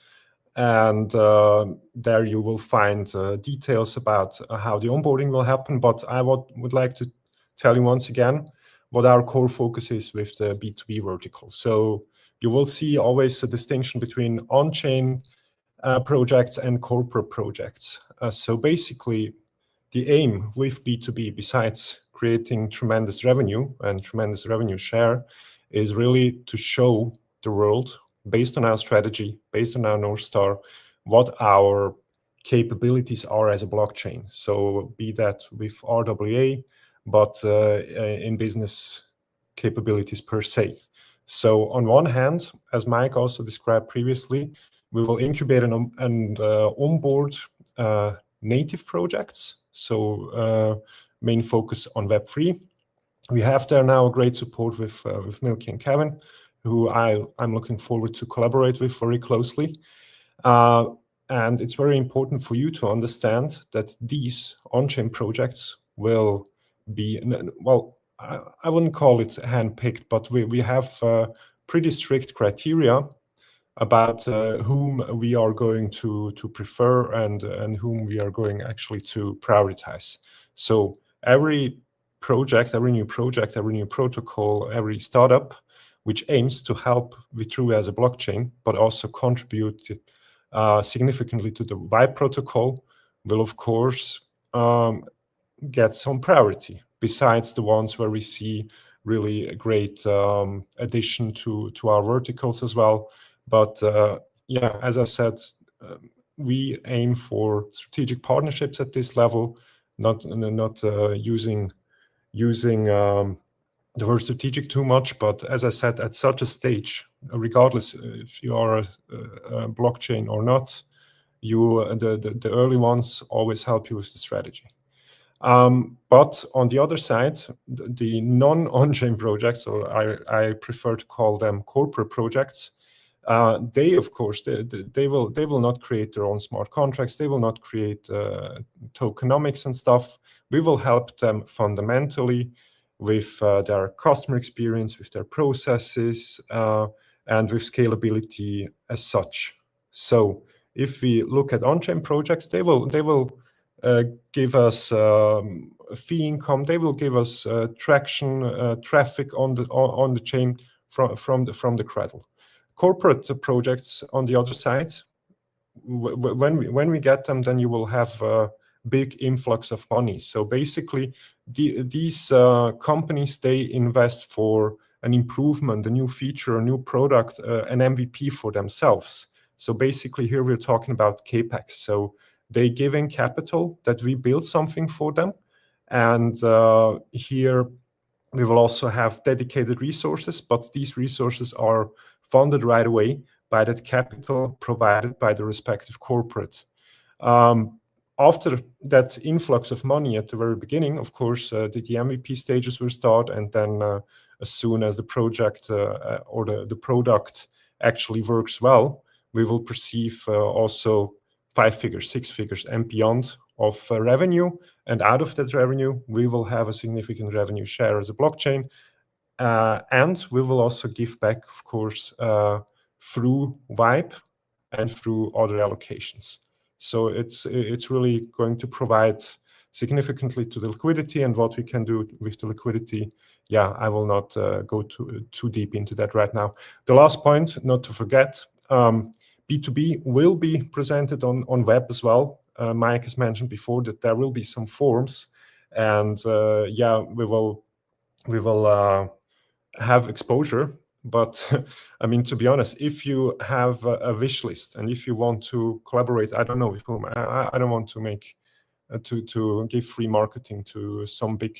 And there you will find details about how the onboarding will happen. But I would like to tell you once again what our core focus is with the B2B vertical. So you will see always a distinction between on-chain projects and corporate projects. So basically, the aim with B2B, besides creating tremendous revenue and tremendous revenue share, is really to show the world, based on our strategy, based on our North Star, what our capabilities are as a blockchain. So be that with RWA, but in business capabilities per se. So on one hand, as Mike also described previously, we will incubate and onboard native projects. So main focus on Web3. We have there now a great support with Milky and Kevin, who I'm looking forward to collaborate with very closely. And it's very important for you to understand that these on-chain projects will be, well, I wouldn't call it handpicked, but we have pretty strict criteria about whom we are going to prefer and whom we are going actually to prioritize. So every project, every new protocol, every startup which aims to help Vitruveo as a blockchain, but also contribute significantly to the VIBE protocol, will of course get some priority, besides the ones where we see really a great addition to our verticals as well. But yeah, as I said, we aim for strategic partnerships at this level, not using the word strategic too much, but as I said, at such a stage, regardless if you are a blockchain or not, the early ones always help you with the strategy. But on the other side, the non-on-chain projects, or I prefer to call them corporate projects, they of course they will not create their own smart contracts. They will not create tokenomics and stuff. We will help them fundamentally with their customer experience, with their processes, and with scalability as such. So if we look at on-chain projects, they will give us fee income. They will give us traction, traffic on the chain from the cradle. Corporate projects on the other side, when we get them, then you will have a big influx of money. So basically, these companies, they invest for an improvement, a new feature, a new product, an MVP for themselves. So basically, here we're talking about capex. So they give in capital that we build something for them, and here we will also have dedicated resources, but these resources are funded right away by that capital provided by the respective corporate. After that influx of money at the very beginning, of course, the MVP stages will start, and then as soon as the project or the product actually works well, we will perceive also 5 figures, 6 figures, and beyond of revenue. And out of that revenue, we will have a significant revenue share as a blockchain. And we will also give back, of course, through Vibe and through other allocations. So it's really going to provide significantly to the liquidity, and what we can do with the liquidity. Yeah, I will not go too deep into that right now. The last point, not to forget, B2B will be presented on web as well. Mike has mentioned before that there will be some forms, and yeah, we will have exposure. But I mean, to be honest, if you have a wish list and if you want to collaborate, I don't know with whom. I don't want to make to give free marketing to some big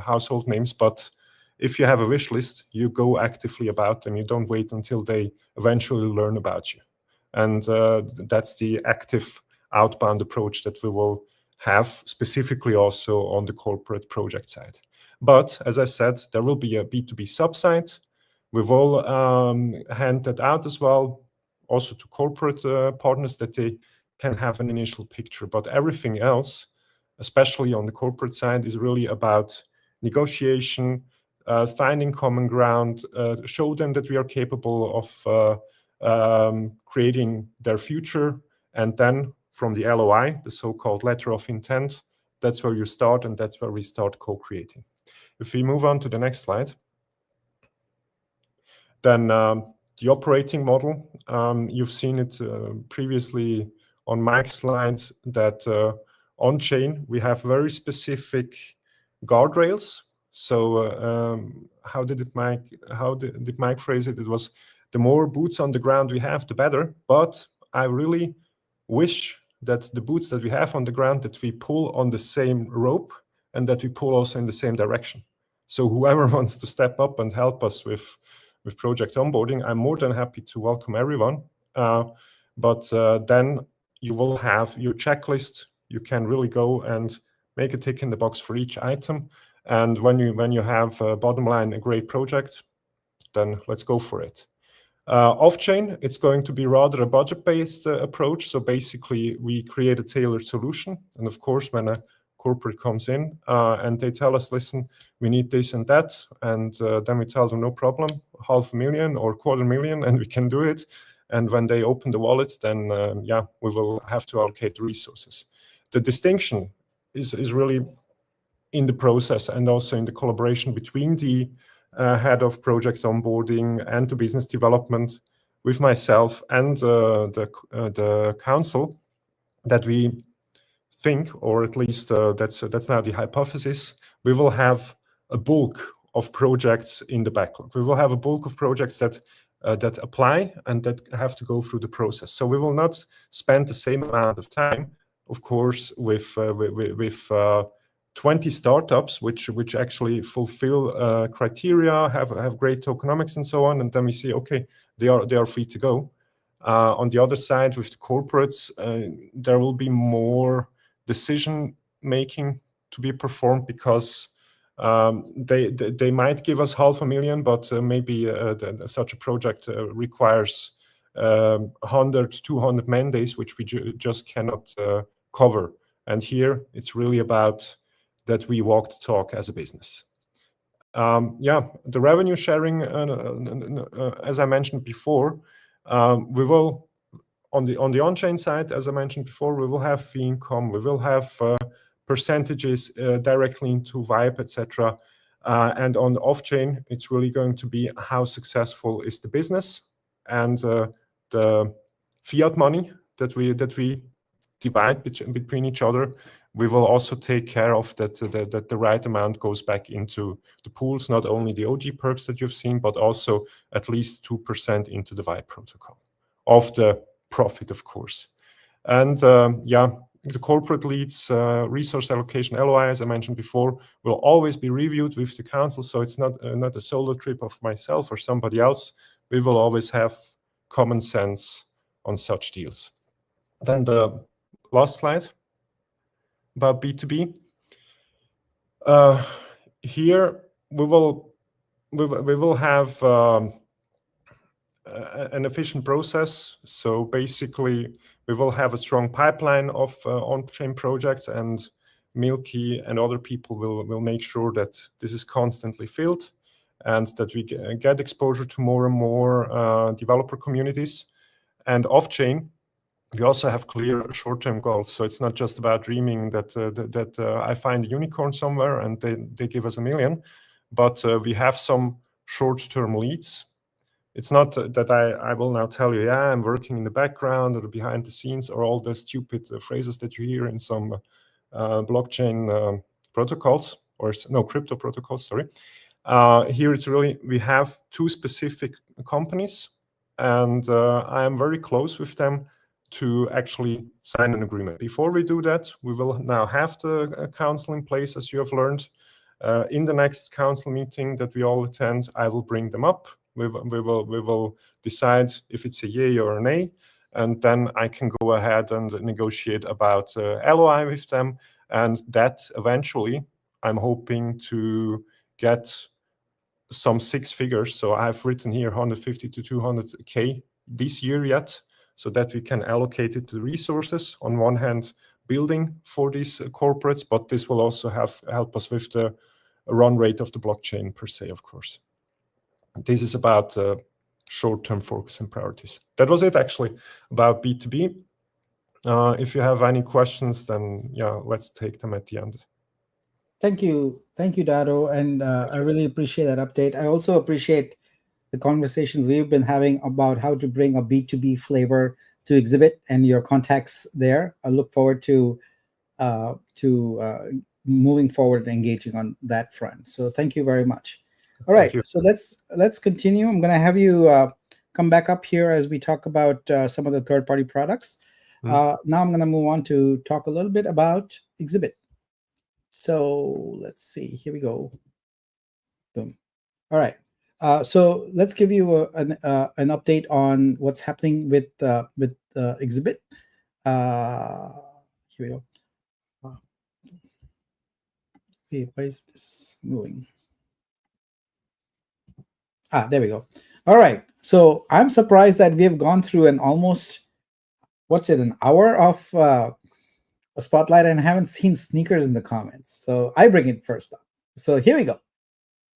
household names, but if you have a wish list, you go actively about them. You don't wait until they eventually learn about you. And that's the active outbound approach that we will have, specifically also on the corporate project side. But as I said, there will be a B2B subsite. We will hand that out as well, also to corporate partners, that they can have an initial picture. But everything else, especially on the corporate side, is really about negotiation, finding common ground, show them that we are capable of creating their future. And then from the LOI, the so-called letter of intent, that's where you start, and that's where we start co-creating. If we move on to the next slide, then the operating model, you've seen it previously on Mike's slide, that on-chain we have very specific guardrails. So how did Mike phrase it? It was, the more boots on the ground we have, the better. But I really wish that the boots that we have on the ground, that we pull on the same rope and that we pull also in the same direction. So whoever wants to step up and help us with project onboarding, I'm more than happy to welcome everyone. But then you will have your checklist. You can really go and make a tick in the box for each item. And when you have bottom line a great project, then let's go for it. Off-chain, it's going to be rather a budget-based approach. So basically, we create a tailored solution. And of course, when a corporate comes in and they tell us, listen, we need this and that, and then we tell them, no problem, 500,000 or 250,000, and we can do it. And when they open the wallet, then yeah, we will have to allocate the resources. The distinction is really in the process and also in the collaboration between the head of project onboarding and the business development with myself and the council, that we think, or at least that's now the hypothesis, we will have a bulk of projects in the backlog. We will have a bulk of projects that apply and that have to go through the process. So we will not spend the same amount of time, of course, with 20 startups which actually fulfill criteria, have great tokenomics and so on, and then we see, okay, they are free to go. On the other side, with the corporates, there will be more decision making to be performed, because they might give us 500,000, but maybe such a project requires 100, 200 mandates, which we just cannot cover. And here it's really about that we walk the talk as a business. Yeah, the revenue sharing, as I mentioned before, we will on the on-chain side, as I mentioned before, we will have fee income, we will have percentages directly into Vibe, etc. And on the off-chain, it's really going to be how successful is the business, and the fiat money that we divide between each other. We will also take care of that the right amount goes back into the pools, not only the OG perks that you've seen, but also at least 2% into the Vibe protocol of the profit, of course. And the corporate leads, resource allocation, LOI, as I mentioned before, will always be reviewed with the council. So it's not a solo trip of myself or somebody else. We will always have common sense on such deals. Then the last slide about B2B. Here we will have an efficient process. So basically, we will have a strong pipeline of on-chain projects, and Milky and other people will make sure that this is constantly filled and that we get exposure to more and more developer communities. And off-chain, we also have clear short-term goals. So it's not just about dreaming that I find a unicorn somewhere and they give us $1 million, but we have some short-term leads. It's not that I will now tell you, yeah, I'm working in the background or behind the scenes, or all the stupid phrases that you hear in some blockchain protocols, or no, crypto protocols, sorry. Here it's really, we have 2 specific companies, and I am very close with them to actually sign an agreement. Before we do that, we will now have the council in place, as you have learned. In the next council meeting that we all attend, I will bring them up. We will decide if it's a yay or a nay, and then I can go ahead and negotiate about LOI with them, and that eventually I'm hoping to get some 6 figures. So I've written here 150 to 200K this year yet, so that we can allocate it to resources. On one hand, building for these corporates, but this will also help us with the run rate of the blockchain per se, of course. This is about short-term focus and priorities. That was it, actually, about B2B. If you have any questions, then yeah, let's take them at the end. Thank you, Dado, and I really appreciate that update. I also appreciate the conversations we've been having about how to bring a B2B flavor to Exhibit and your contacts there. I look forward to moving forward and engaging on that front. So thank you very much. All right, so let's continue. I'm going to have you come back up here as we talk about some of the third-party products. Now I'm going to move on to talk a little bit about Exhibit. So let's see. Here we go. Boom. All right. So let's give you an update on what's happening with Exhibit. Here we go. Wait, why is this moving? There we go. All right. So I'm surprised that we have gone through an almost, an hour of a spotlight, and I haven't seen sneakers in the comments. So I bring it first up. So here we go.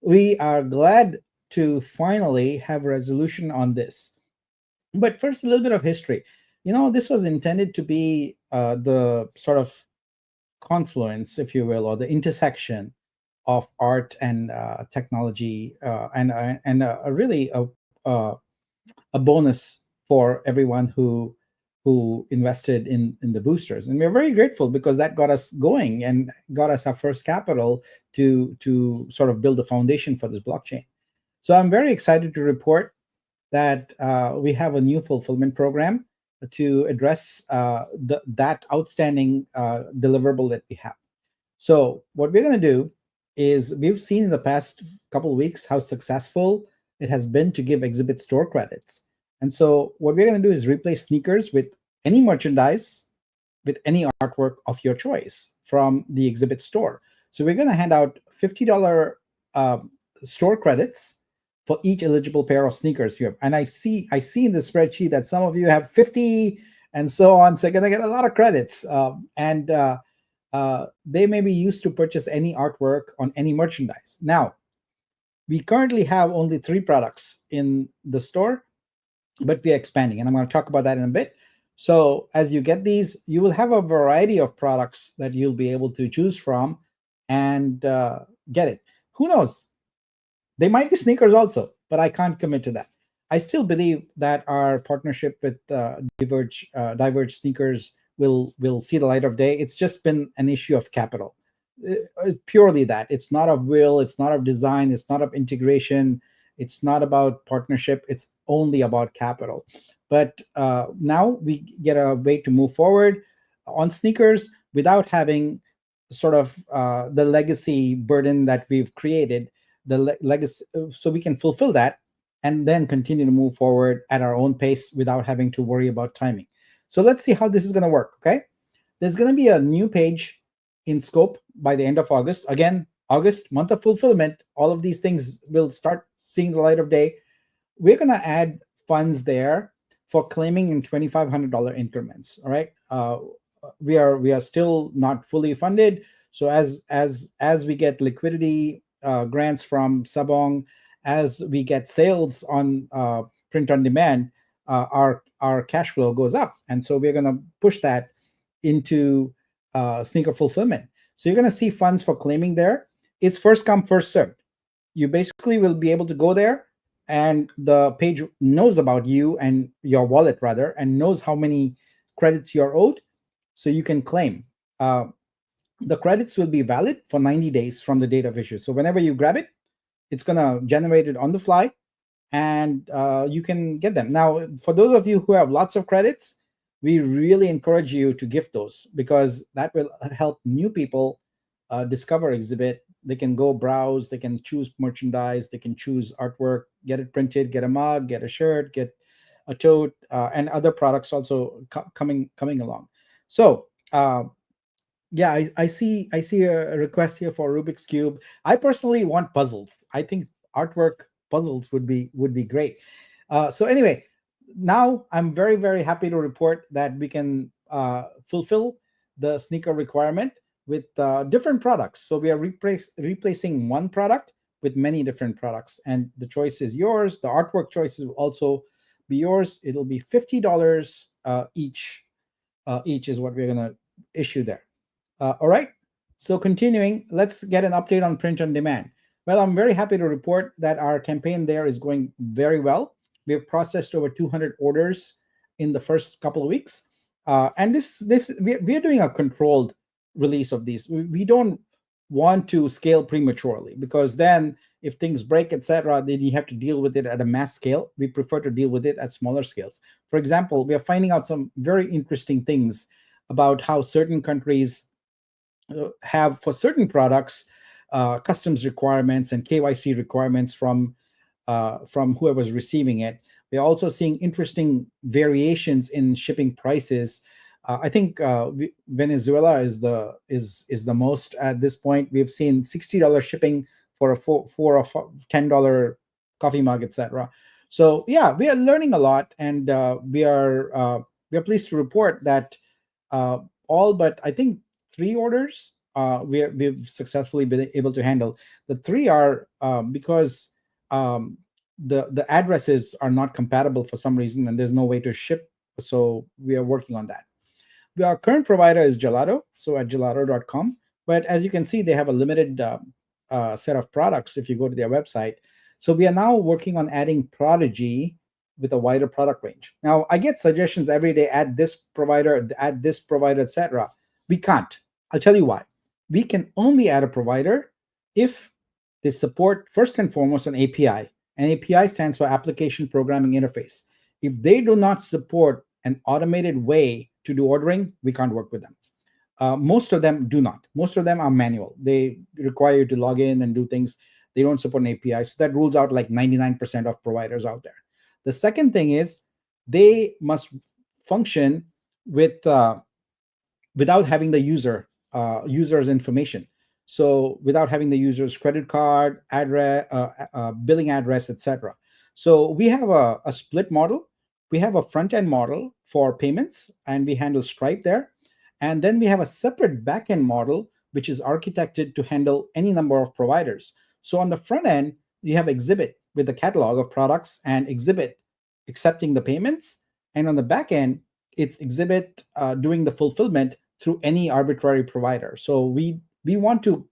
We are glad to finally have a resolution on this. But first, a little bit of history. This was intended to be the sort of confluence, if you will, or the intersection of art and technology, and really a bonus for everyone who invested in the boosters. And we're very grateful, because that got us going and got us our first capital to sort of build a foundation for this blockchain. So I'm very excited to report that we have a new fulfillment program to address that outstanding deliverable that we have. So what we're going to do is, we've seen in the past couple of weeks how successful it has been to give Exhibit store credits. And so what we're going to do is replace sneakers with any merchandise, with any artwork of your choice from the Exhibit store. So we're going to hand out $50 store credits for each eligible pair of sneakers you have. And I see in the spreadsheet that some of you have 50 and so on. So you're going to get a lot of credits. They may be used to purchase any artwork on any merchandise. Now, we currently have only 3 products in the store, but we are expanding, and I'm going to talk about that in a bit. So as you get these, you will have a variety of products that you'll be able to choose from and get it. Who knows? They might be sneakers also, but I can't commit to that. I still believe that our partnership with Diverge Sneakers will see the light of day. It's just been an issue of capital. It's purely that. It's not of will. It's not of design. It's not of integration. It's not about partnership. It's only about capital. But now we get a way to move forward on sneakers without having sort of the legacy burden that we've created, the legacy, so we can fulfill that and then continue to move forward at our own pace without having to worry about timing. So let's see how this is going to work. Okay, there's going to be a new page in scope by the end of August. Again, August, month of fulfillment. All of these things will start seeing the light of day. We're going to add funds there for claiming in $2,500 increments. All right, we are still not fully funded. So as we get liquidity grants from Sabong, as we get sales on print on demand, our cash flow goes up, and so we're going to push that into sneaker fulfillment. So you're going to see funds for claiming there. It's first come, first served. You basically will be able to go there, and the page knows about you and your wallet rather, and knows how many credits you're owed, so you can claim. The credits will be valid for 90 days from the date of issue. So whenever you grab it, it's going to generate it on the fly, and you can get them. Now, for those of you who have lots of credits, we really encourage you to gift those, because that will help new people discover Exhibit. They can go browse, they can choose merchandise, they can choose artwork, get it printed, get a mug, get a shirt, get a tote, and other products also coming along. So yeah, I see a request here for Rubik's Cube. I personally want puzzles. I think artwork puzzles would be great. So anyway, now I'm very happy to report that we can fulfill the sneaker requirement with different products. So we are replacing one product with many different products, and the choice is yours. The artwork choices will also be yours. It'll be $50 each. Each is what we're going to issue there. All right. So continuing, let's get an update on print on demand. Well, I'm very happy to report that our campaign there is going very well. We have processed over 200 orders in the first couple of weeks, and we're doing a controlled release of these. We don't want to scale prematurely, because then if things break, etc., then you have to deal with it at a mass scale. We prefer to deal with it at smaller scales. For example, we are finding out some very interesting things about how certain countries have, for certain products, customs requirements and KYC requirements from whoever's receiving it. We're also seeing interesting variations in shipping prices. I think Venezuela is the most at this point. We've seen $60 shipping for a $4 or $10 coffee mug, etc. So yeah, we are learning a lot, and we are pleased to report that all but I think 3 orders we've successfully been able to handle. The 3 are because the addresses are not compatible for some reason, and there's no way to ship. So we are working on that. Our current provider is Gelato, so at gelato.com. But as you can see, they have a limited set of products if you go to their website. So we are now working on adding Prodigy with a wider product range. Now, I get suggestions every day, add this provider, etc. We can't. I'll tell you why. We can only add a provider if they support, first and foremost, an API. An API stands for Application Programming Interface. If they do not support an automated way to do ordering, we can't work with them. Most of them do not. Most of them are manual. They require you to log in and do things. They don't support an API. So that rules out like 99% of providers out there. The second thing is they must function without having the user's information. So without having the user's credit card, address, billing address, etc. So we have a split model. We have a front-end model for payments, and we handle Stripe there. And then we have a separate back-end model, which is architected to handle any number of providers. So on the front end, you have Exhibit with the catalog of products and Exhibit accepting the payments. And on the back end, it's exhibit doing the fulfillment through any arbitrary provider. So we want to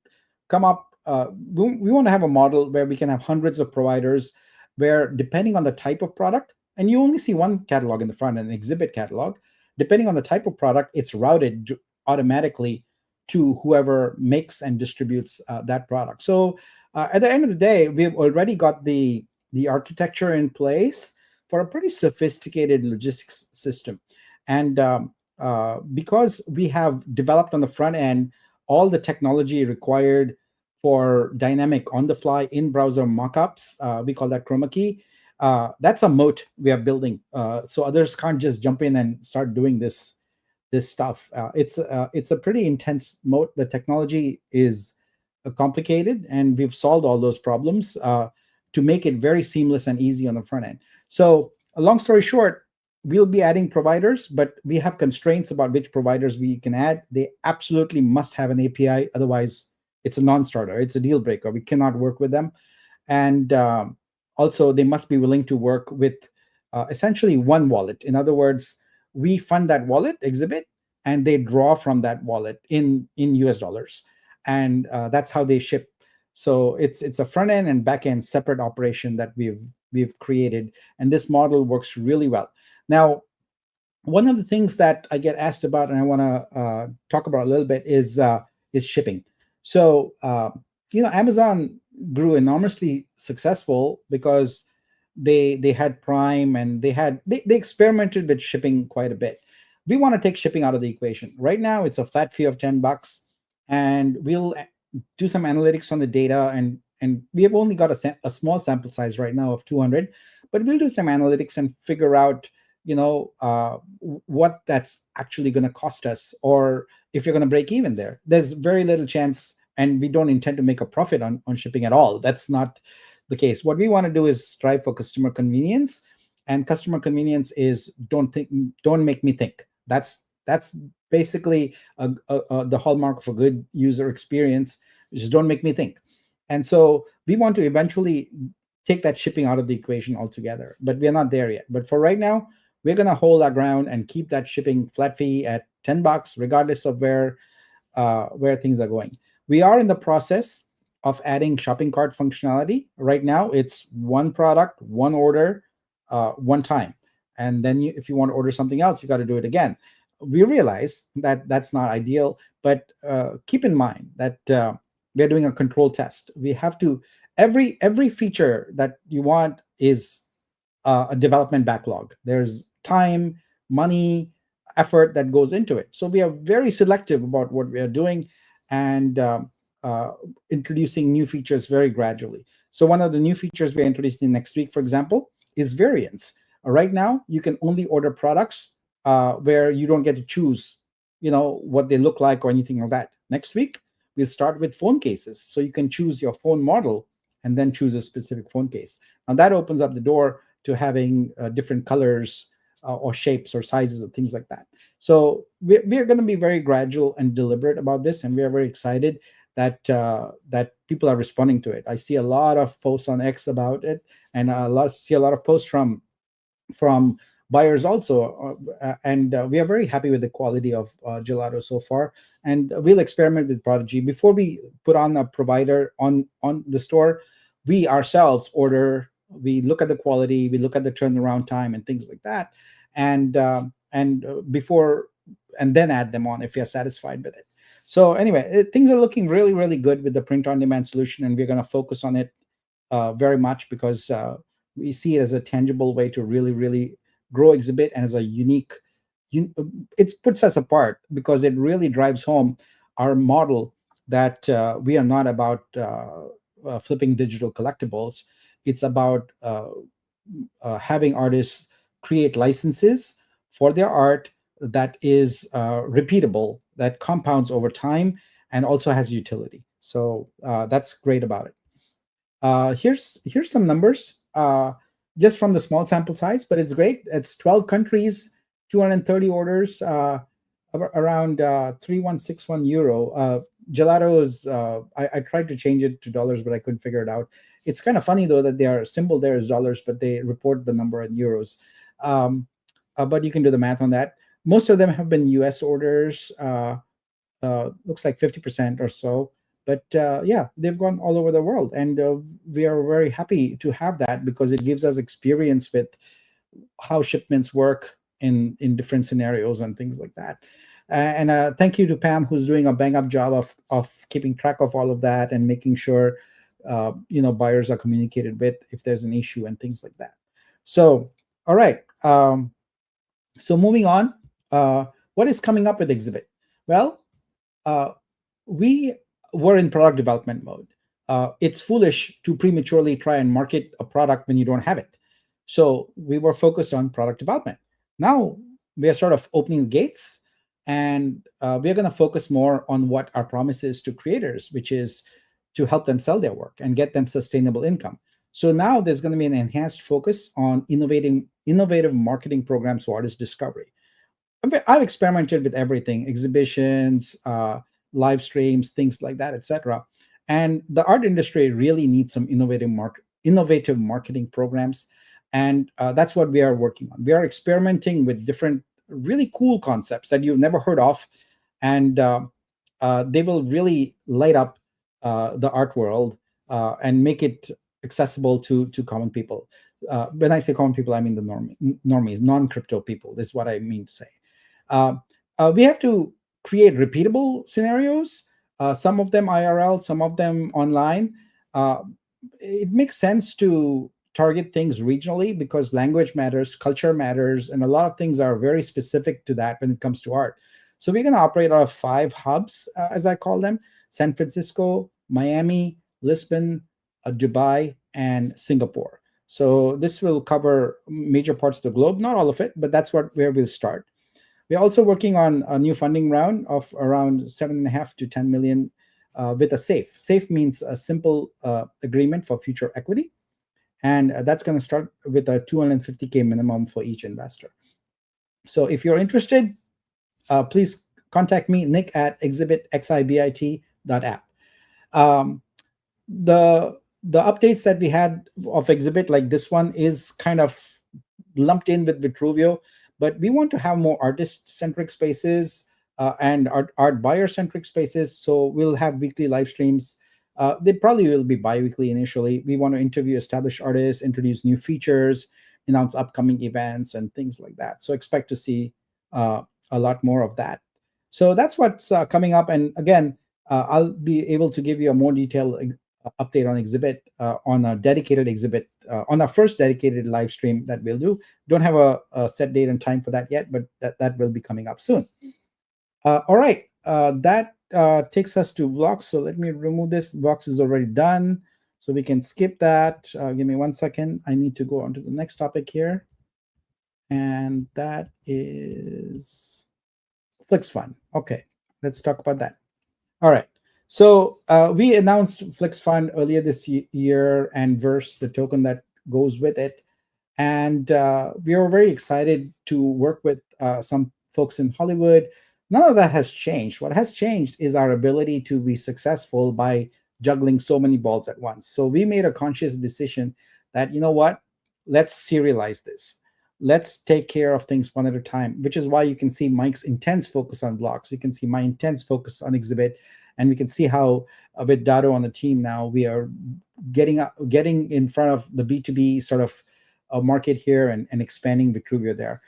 come up. We want to have a model where we can have hundreds of providers, where depending on the type of product, and you only see one catalog in the front, an exhibit catalog. Depending on the type of product, it's routed automatically to whoever makes and distributes that product. So at the end of the day, we've already got the architecture in place for a pretty sophisticated logistics system. And because we have developed on the front end all the technology required for dynamic on-the-fly in-browser mockups, we call that chroma key. That's a moat we are building, so others can't just jump in and start doing this stuff. It's a pretty intense moat. The technology is complicated, and we've solved all those problems to make it very seamless and easy on the front end. So, a long story short, we'll be adding providers, but we have constraints about which providers we can add. They absolutely must have an API, otherwise it's a non-starter. It's a deal breaker. We cannot work with them, and also they must be willing to work with essentially one wallet. In other words, we fund that wallet exhibit, and they draw from that wallet in US dollars, and that's how they ship. So it's a front end and back end separate operation that we've created, and this model works really well. Now, one of the things that I get asked about, and I want to talk about a little bit, is shipping. So Amazon grew enormously successful because they had Prime, and they experimented with shipping quite a bit. We want to take shipping out of the equation. Right now, it's a flat fee of $10, and we'll do some analytics on the data, and we have only got a small sample size right now of 200, but we'll do some analytics and figure out what that's actually going to cost us, or if you're going to break even there. There's very little chance, and we don't intend to make a profit on shipping at all. That's not the case. What we want to do is strive for customer convenience, and customer convenience is don't make me think. That's basically the hallmark of a good user experience. Just don't make me think. And so we want to eventually take that shipping out of the equation altogether, but we're not there yet. But for right now, we're going to hold our ground and keep that shipping flat fee at $10, regardless of where things are going. We are in the process of adding shopping cart functionality. Right now, it's one product, one order, one time. And then if you want to order something else, you got to do it again. We realize that that's not ideal, but keep in mind that we're doing a control test. We have to, every feature that you want is a development backlog. There's time, money, effort that goes into it. So we are very selective about what we are doing, and introducing new features very gradually. So one of the new features we're introducing next week, for example, is variants. Right now, you can only order products where you don't get to choose, what they look like or anything like that. Next week, we'll start with phone cases. So you can choose your phone model and then choose a specific phone case. Now that opens up the door to having different colors or shapes or sizes and things like that. So we're going to be very gradual and deliberate about this, and we are very excited that people are responding to it. I see a lot of posts on X about it, and see a lot of posts from buyers also, and we are very happy with the quality of gelato so far, and we'll experiment with Prodigy. Before we put on a provider on the store, we ourselves order, we look at the quality, we look at the turnaround time and things like that, and before, and then add them on if you're satisfied with it. So anyway, things are looking really, really good with the print on demand solution, and we're going to focus on it very much because we see it as a tangible way to really, really grow exhibit, and as a unique, it puts us apart because it really drives home our model that we are not about flipping digital collectibles. It's about having artists create licenses for their art that is repeatable, that compounds over time, and also has utility. So that's great about it. Here's some numbers. Just from the small sample size, but it's great. It's 12 countries, 230 orders, around 3,161 euro. Gelato is, I tried to change it to dollars, but I couldn't figure it out. It's kind of funny, though, that their symbol there is dollars, but they report the number in euros. But you can do the math on that. Most of them have been US orders, looks like 50% or so. But yeah, they've gone all over the world. And we are very happy to have that because it gives us experience with how shipments work in different scenarios and things like that. And thank you to Pam, who's doing a bang up job of keeping track of all of that and making sure buyers are communicated with if there's an issue and things like that. So all right, so moving on, what is coming up with Exhibit? Well, we were in product development mode. It's foolish to prematurely try and market a product when you don't have it. So we were focused on product development. Now we are sort of opening gates, and we're going to focus more on what our promise is to creators, which is to help them sell their work and get them sustainable income. So now there's going to be an enhanced focus on innovative marketing programs for artist discovery. I've experimented with everything: exhibitions, live streams, things like that, etc. And the art industry really needs some innovative marketing programs, and that's what we are working on. We are experimenting with different really cool concepts that you've never heard of, and they will really light up the art world and make it accessible to common people. When I say common people, I mean the normies, non-crypto people. This is what I mean to say. We have to create repeatable scenarios, some of them IRL, some of them online. It makes sense to target things regionally because language matters, culture matters, and a lot of things are very specific to that when it comes to art. So we're going to operate out of 5 hubs, as I call them: San Francisco, Miami, Lisbon, Dubai, and Singapore. So this will cover major parts of the globe, not all of it, but that's where we'll start. We're also working on a new funding round of around 7.5 to 10 million with a SAFE. SAFE means a simple agreement for future equity. And that's going to start with a $250K minimum for each investor. So if you're interested, please contact me, Nick at exhibit.app. The updates that we had of Exhibit, like this one, is kind of lumped in with Vitruveo, but we want to have more artist-centric spaces and art buyer-centric spaces. So we'll have weekly live streams. They probably will be bi-weekly initially. We want to interview established artists, introduce new features, announce upcoming events, and things like that. So expect to see a lot more of that. So that's what's coming up. And again, I'll be able to give you a more detailed update on Exhibit on a dedicated Exhibit, on our first dedicated live stream that we'll do. Don't have a set date and time for that yet, but that will be coming up soon. All right, that takes us to Vlogs. So let me remove this. Vlogs is already done, so we can skip that. Give me 1 second. I need to go on to the next topic here, and that is FlixFund. Okay, let's talk about that. All right. So we announced FlixFund earlier this year, and Verse, the token that goes with it. And we are very excited to work with some folks in Hollywood. None of that has changed. What has changed is our ability to be successful by juggling so many balls at once. So we made a conscious decision that, you know what, let's serialize this. Let's take care of things one at a time, which is why you can see Mike's intense focus on blocks. You can see my intense focus on Exhibit. And we can see how with Dado on the team now, we are getting in front of the B2B sort of market here and expanding Vitruveo there.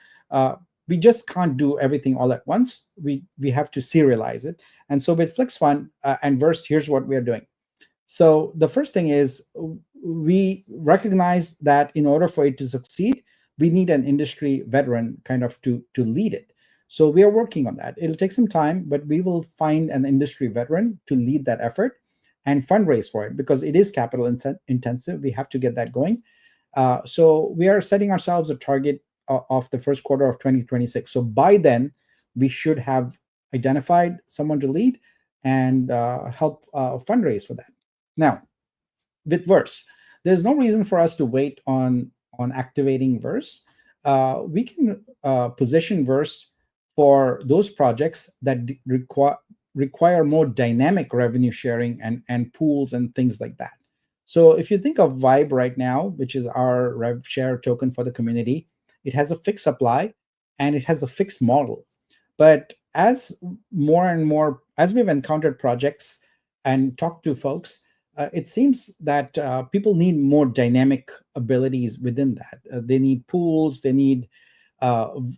We just can't do everything all at once. We have to serialize it. And so with FlixFund and Verse, here's what we are doing. So the first thing is we recognize that in order for it to succeed, we need an industry veteran kind of to lead it. So we are working on that. It'll take some time, but we will find an industry veteran to lead that effort and fundraise for it because it is capital intensive. We have to get that going. So we are setting ourselves a target of the first quarter of 2026. So by then, we should have identified someone to lead and help fundraise for that. Now, with Verse, there's no reason for us to wait on activating Verse. We can position Verse for those projects that require more dynamic revenue sharing and pools and things like that. So if you think of Vibe right now, which is our rev share token for the community, it has a fixed supply and it has a fixed model. But as more and more, as we've encountered projects and talked to folks, it seems that people need more dynamic abilities within that. They need pools, they need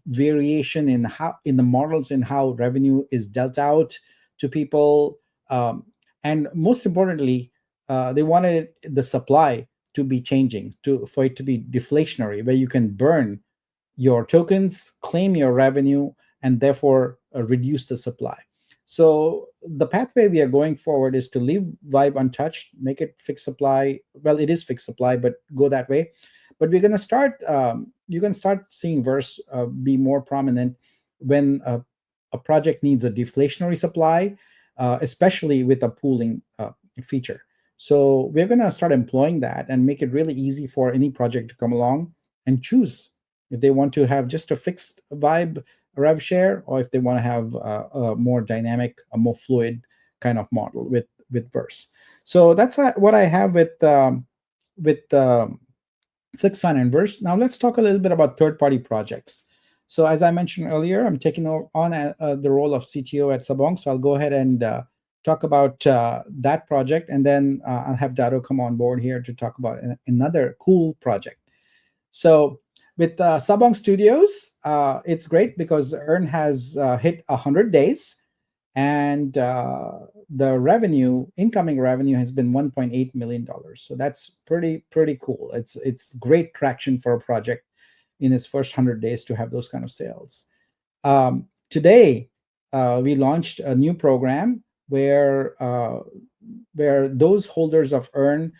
variation in the models and how revenue is dealt out to people, and most importantly, they wanted the supply to be changing, for it to be deflationary, where you can burn your tokens, claim your revenue, and therefore reduce the supply. So the pathway we are going forward is to leave Vibe untouched, make it fixed supply. Well, it is fixed supply, but go that way. But we're going to start. You can start seeing Verse be more prominent when a project needs a deflationary supply, especially with a pooling feature. So we're going to start employing that and make it really easy for any project to come along and choose if they want to have just a fixed Vibe rev share, or if they want to have a more dynamic, a more fluid kind of model with Verse. So that's what I have with FlixFan and Verse. Now let's talk a little bit about third-party projects. So as I mentioned earlier, I'm taking on the role of CTO at Sabong. So I'll go ahead and talk about that project, and then I'll have Dado come on board here to talk about another cool project. So with Sabong Studios, it's great because Earn has hit 100 days, and the incoming revenue has been $1.8 million. So that's pretty cool. It's great traction for a project in its first 100 days to have those kind of sales. Today, we launched a new program where those holders of Earn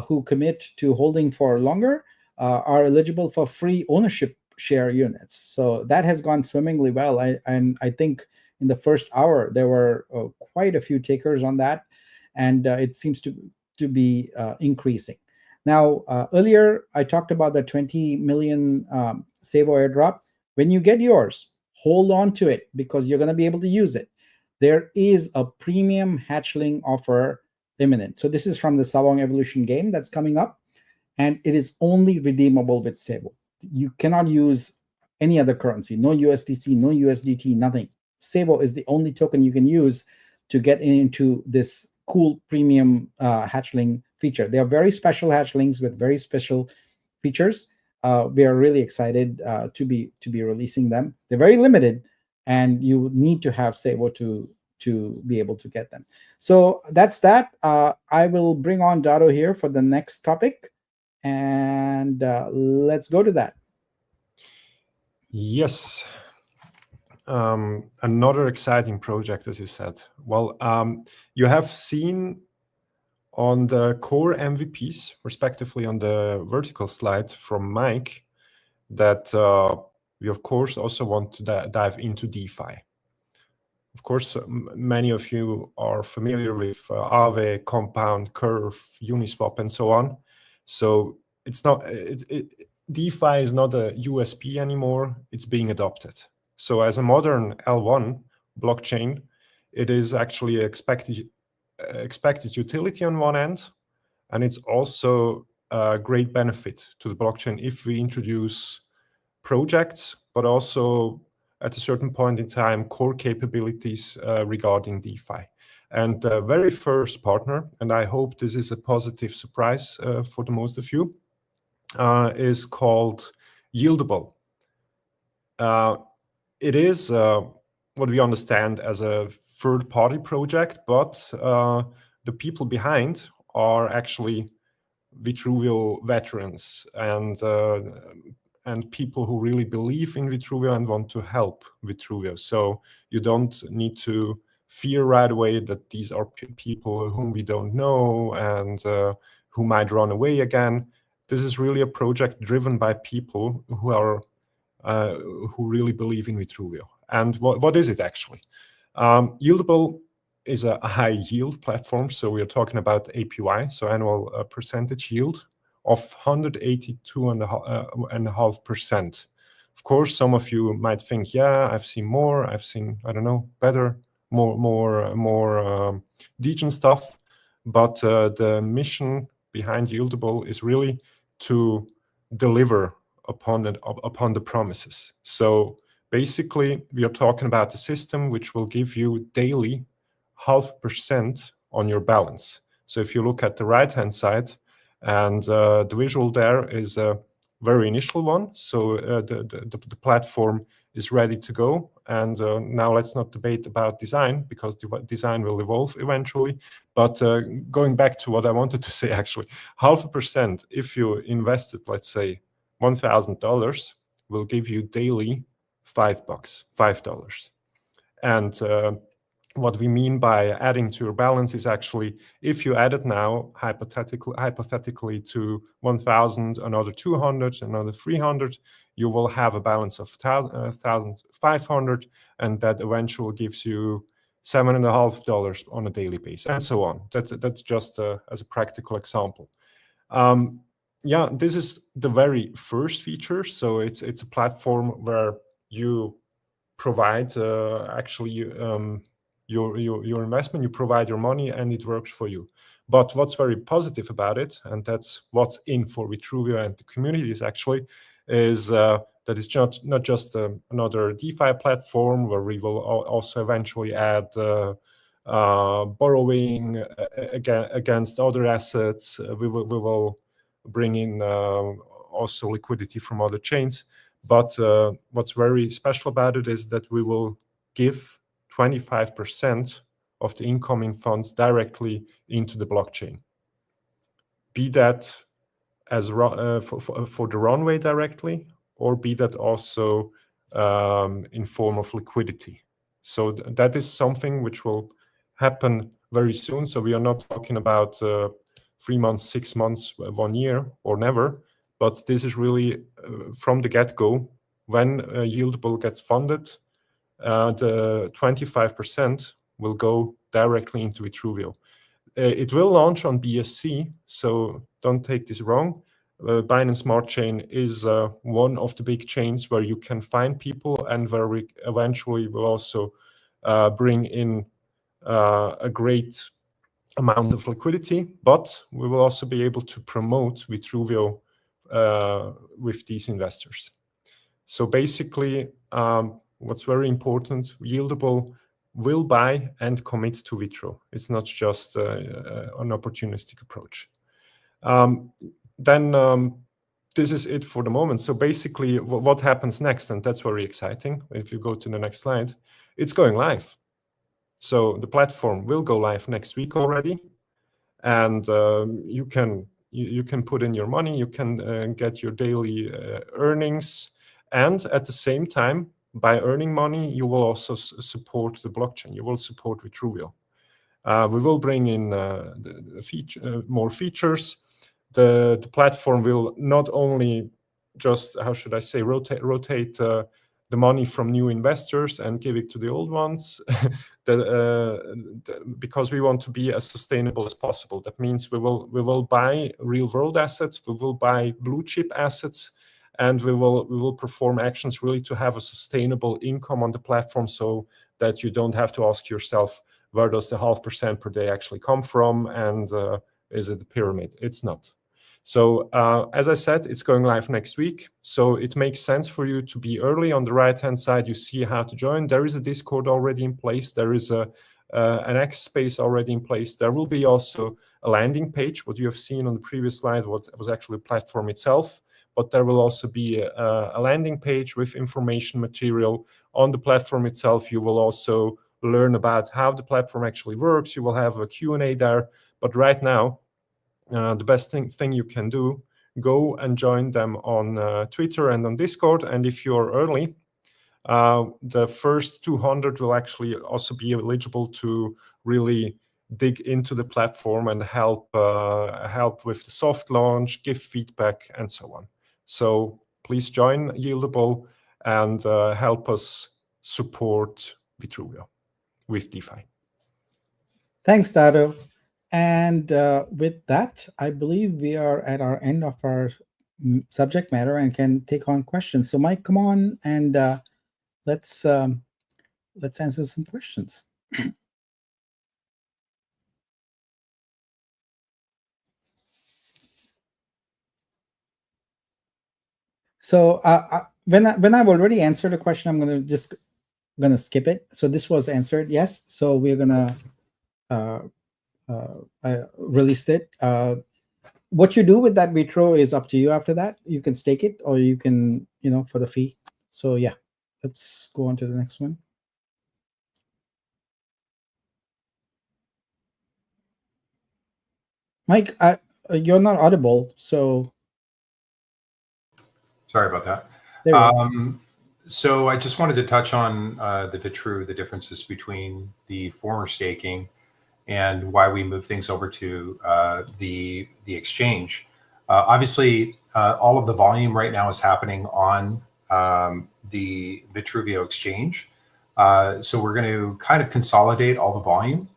who commit to holding for longer are eligible for free ownership share units. So that has gone swimmingly well. And I think in the first hour, there were quite a few takers on that, and it seems to be increasing. Now, earlier, I talked about the 20 million Savo airdrop. When you get yours, hold on to it because you're going to be able to use it. There is a premium hatchling offer imminent. So this is from the Sabong Evolution game that's coming up, and it is only redeemable with Savo. You cannot use any other currency, no USDC, no USDT, nothing. Savo is the only token you can use to get into this cool premium hatchling feature. They are very special hatchlings with very special features. We are really excited to be releasing them. They're very limited, and you need to have Savo to be able to get them. So that's that. I will bring on Dado here for the next topic, and let's go to that. Yes. Another exciting project, as you said. Well, you have seen on the core MVPs, respectively on the vertical slide from Mike, that we of course also want to dive into DeFi. Of course, many of you are familiar with Aave, Compound, Curve, Uniswap, and so on. So it's not DeFi is not a USP anymore. It's being adopted. So as a modern L1 blockchain, it is actually expected utility on one end, and it's also a great benefit to the blockchain if we introduce projects, but also at a certain point in time, core capabilities regarding DeFi. And the very first partner, and I hope this is a positive surprise for the most of you, is called Yieldable. It is what we understand as a third-party project, but the people behind are actually Vitruveo veterans and people who really believe in Vitruveo and want to help Vitruveo. So you don't need to fear right away that these are people whom we don't know and who might run away again. This is really a project driven by people who are who really believe in Vitruveo. And what is it actually? Yieldable is a high yield platform. So we are talking about APY, so annual percentage yield of 182.5%. Of course, some of you might think, yeah, I've seen more. I've seen, I don't know, better, more degen stuff. But the mission behind Yieldable is really to deliver upon the promises. So Basically, we are talking about a system which will give you daily 0.5% on your balance. So if you look at the right-hand side, and the visual there is a very initial one. So the platform is ready to go. And now let's not debate about design, because the design will evolve eventually. But going back to what I wanted to say, actually, 0.5%, if you invested, let's say, $1,000, will give you daily $5. And what we mean by adding to your balance is actually, if you add it now, hypothetically to 1,000, another 200, another 300, you will have a balance of 1,500, and that eventually gives you $7.50 on a daily basis, and so on. That's just as a practical example. Yeah, this is the very first feature. So it's a platform where you provide actually your investment, you provide your money, and it works for you. But what's very positive about it, and that's what's in for Vitruveo and the communities actually, is that it's not just another DeFi platform where we will also eventually add borrowing against other assets. We will bring in also liquidity from other chains. But what's very special about it is that we will give 25% of the incoming funds directly into the blockchain. Be that as for the runway directly, or be that also in form of liquidity. So that is something which will happen very soon. So we are not talking about 3 months, 6 months, 1 year, or never. But this is really from the get-go, when Yieldable gets funded, the 25% will go directly into Vitruveo. It will launch on BSC, so don't take this wrong. Binance Smart Chain is one of the big chains where you can find people, and where we eventually will also bring in a great amount of liquidity, but we will also be able to promote Vitruveo with these investors. So basically, what's very important, Yieldable will buy and commit to Vitro. It's not just an opportunistic approach. Then this is it for the moment. So basically, what happens next, and that's very exciting. If you go to the next slide, it's going live. So the platform will go live next week already, and you can put in your money, you can get your daily earnings, and at the same time, by earning money, you will also support the blockchain. You will support Vitruveo. We will bring in more features. The platform will not only just, how should I say, rotate the money from new investors and give it to the old ones, because we want to be as sustainable as possible. That means we will buy real world assets, we will buy blue chip assets, and we will perform actions really to have a sustainable income on the platform, so that you don't have to ask yourself, where does the 0.5% per day actually come from, and is it a pyramid? It's not. So as I said, it's going live next week. So it makes sense for you to be early. On the right-hand side, you see how to join. There is a Discord already in place. There is an X space already in place. There will be also a landing page. What you have seen on the previous slide was actually the platform itself. But there will also be a landing page with information material on the platform itself. You will also learn about how the platform actually works. You will have a Q&A there. But right now, the best thing you can do, go and join them on Twitter and on Discord. And if you're early, the first 200 will actually also be eligible to really dig into the platform and help with the soft launch, give feedback, and so on. So please join Yieldable and help us support Vitruveo with DeFi. Thanks, Dado. And with that, I believe we are at our end of our subject matter and can take on questions. So Mike, come on and let's answer some questions. So when I've already answered a question, I'm gonna skip it. So this was answered, yes. So we're gonna release it. What you do with that Vitro is up to you. After that, you can stake it, or you can, for the fee. So yeah, let's go on to the next one. Mike, you're not audible, so Sorry about that. there we go. So I just wanted to touch on the Vitruveo, the differences between the former staking and why we move things over to the exchange. Obviously, all of the volume right now is happening on the Vitruveo exchange. So we're going to kind of consolidate all the volume.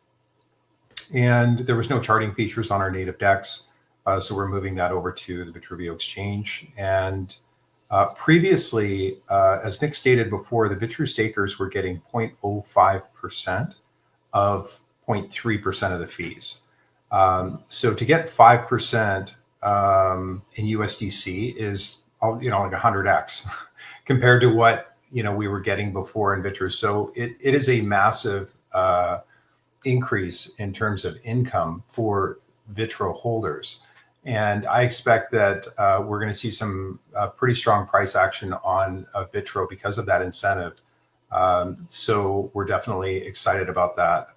And there was no charting features on our native DEX. So we're moving that over to the Vitruveo exchange. And previously, as Nick stated before, the Vitru stakers were getting 0.05% of 0.3% of the fees. So to get 5% in USDC is, like 100x compared to what we were getting before in Vitru. So it is a massive increase in terms of income for Vitro holders. And I expect that we're going to see some pretty strong price action on Vitro because of that incentive. So we're definitely excited about that.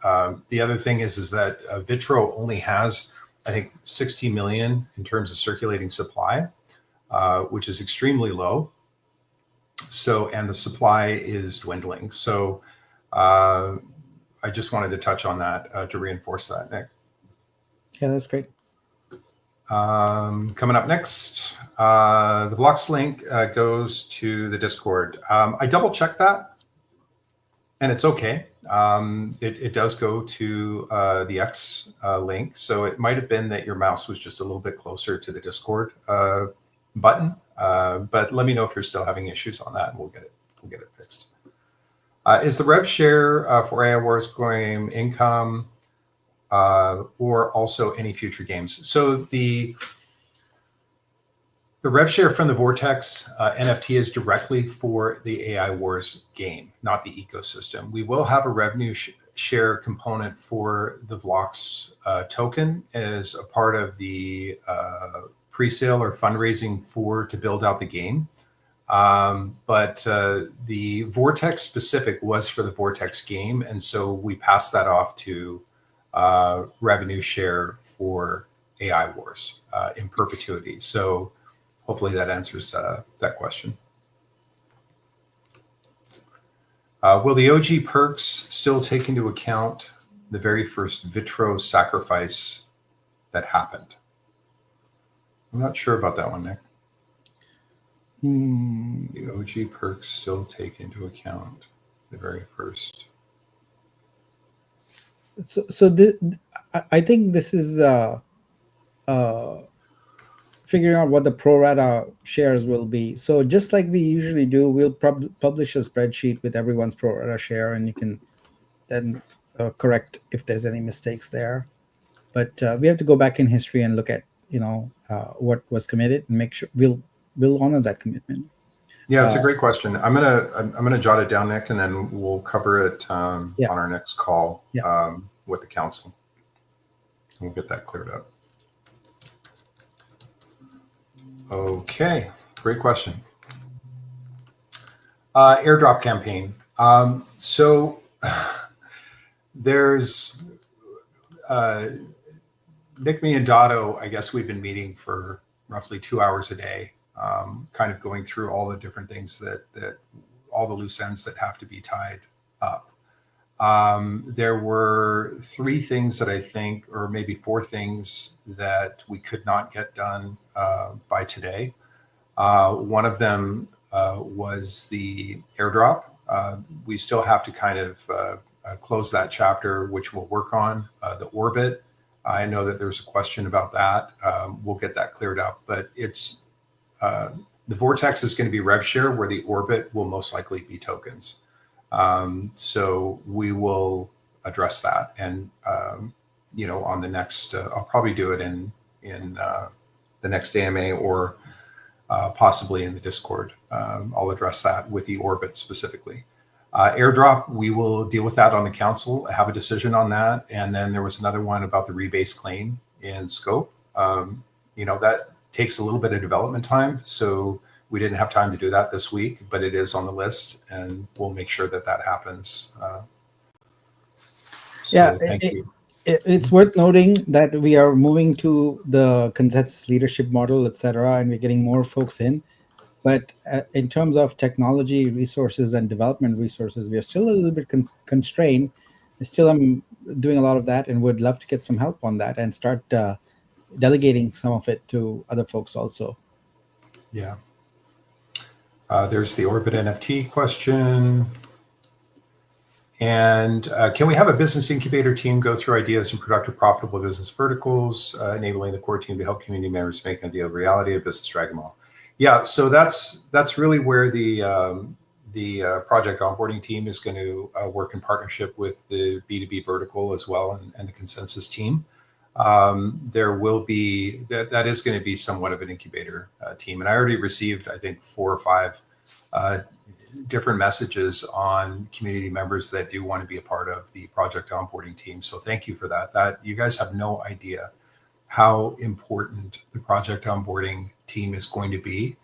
The other thing is that Vitro only has, I think, 60 million in terms of circulating supply, which is extremely low. So, and the supply is dwindling. So I just wanted to touch on that to reinforce that, Nick. Yeah, that's great. Coming up next, the Blocks link goes to the Discord. I double checked that, and it's okay. It does go to the X link, so it might have been that your mouse was just a little bit closer to the Discord button. But let me know if you're still having issues on that, and we'll get it fixed. Is the rev share for AI Wars going income? Or also any future games. So the rev share from the Vortex NFT is directly for the AI Wars game, not the ecosystem. We will have a revenue share component for the Vlox token as a part of the pre-sale or fundraising to build out the game. But the Vortex specific was for the Vortex game, and so we passed that off to revenue share for AI Wars in perpetuity. So hopefully that answers that question. Will the OG perks still take into account the very first Vitro sacrifice that happened? I'm not sure about that one, Nick. The OG perks still take into account the very first. So I think this is figuring out what the pro rata shares will be. So just like we usually do, we'll publish a spreadsheet with everyone's pro rata share, and you can then correct if there's any mistakes there. But we have to go back in history and look at what was committed and make sure we'll honor that commitment. Yeah, it's a great question. I'm gonna jot it down, Nick, and then we'll cover it on our next call with the council. And we'll get that cleared up. Okay, great question. Airdrop campaign. So there's Nick, me, and Dotto. I guess we've been meeting for roughly 2 hours a day. Kind of going through all the different things that all the loose ends that have to be tied up. There were 3 things that I think, or maybe 4 things that we could not get done by today. One of them was the airdrop. We still have to kind of close that chapter, which we'll work on. The orbit, I know that there's a question about that. We'll get that cleared up, but it's the Vortex is going to be rev share, where the orbit will most likely be tokens. So we will address that, and on the next, I'll probably do it in the next AMA or possibly in the Discord. I'll address that with the orbit specifically. Airdrop, we will deal with that on the council, have a decision on that. And then there was another one about the rebase claim in scope. That takes a little bit of development time. So we didn't have time to do that this week, but it is on the list, and we'll make sure that happens. Thank you. It's worth noting that we are moving to the consensus leadership model, etc., and we're getting more folks in. But in terms of technology resources and development resources, we are still a little bit constrained. Still, I'm doing a lot of that and would love to get some help on that and start delegating some of it to other folks also. Yeah. There's the Orbit NFT question. And can we have a business incubator team go through ideas and productive, profitable business verticals, enabling the core team to help community members make an ideal reality of business Dragon Ball? Yeah, so that's really where the project onboarding team is going to work in partnership with the B2B vertical as well, and the consensus team. There will be that is going to be somewhat of an incubator team, and I already received, I think, 4 or 5 different messages on community members that do want to be a part of the project onboarding team. So thank you for that. That you guys have no idea how important the project onboarding team is going to be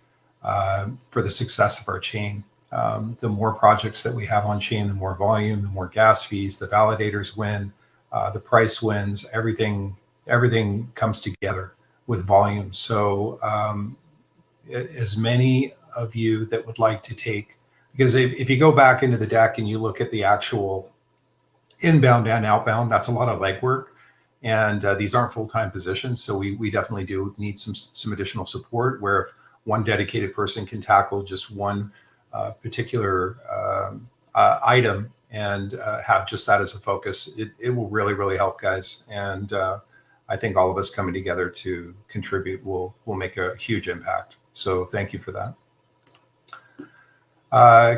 for the success of our chain. The more projects that we have on chain, the more volume, the more gas fees, the validators win, the price wins, everything comes together with volume. So as many of you that would like to take, because if you go back into the deck and you look at the actual inbound and outbound, that's a lot of legwork. And these aren't full-time positions. So we definitely do need some additional support, where if one dedicated person can tackle just one particular item and have just that as a focus, it will really, really help, guys. And I think all of us coming together to contribute will make a huge impact. So thank you for that.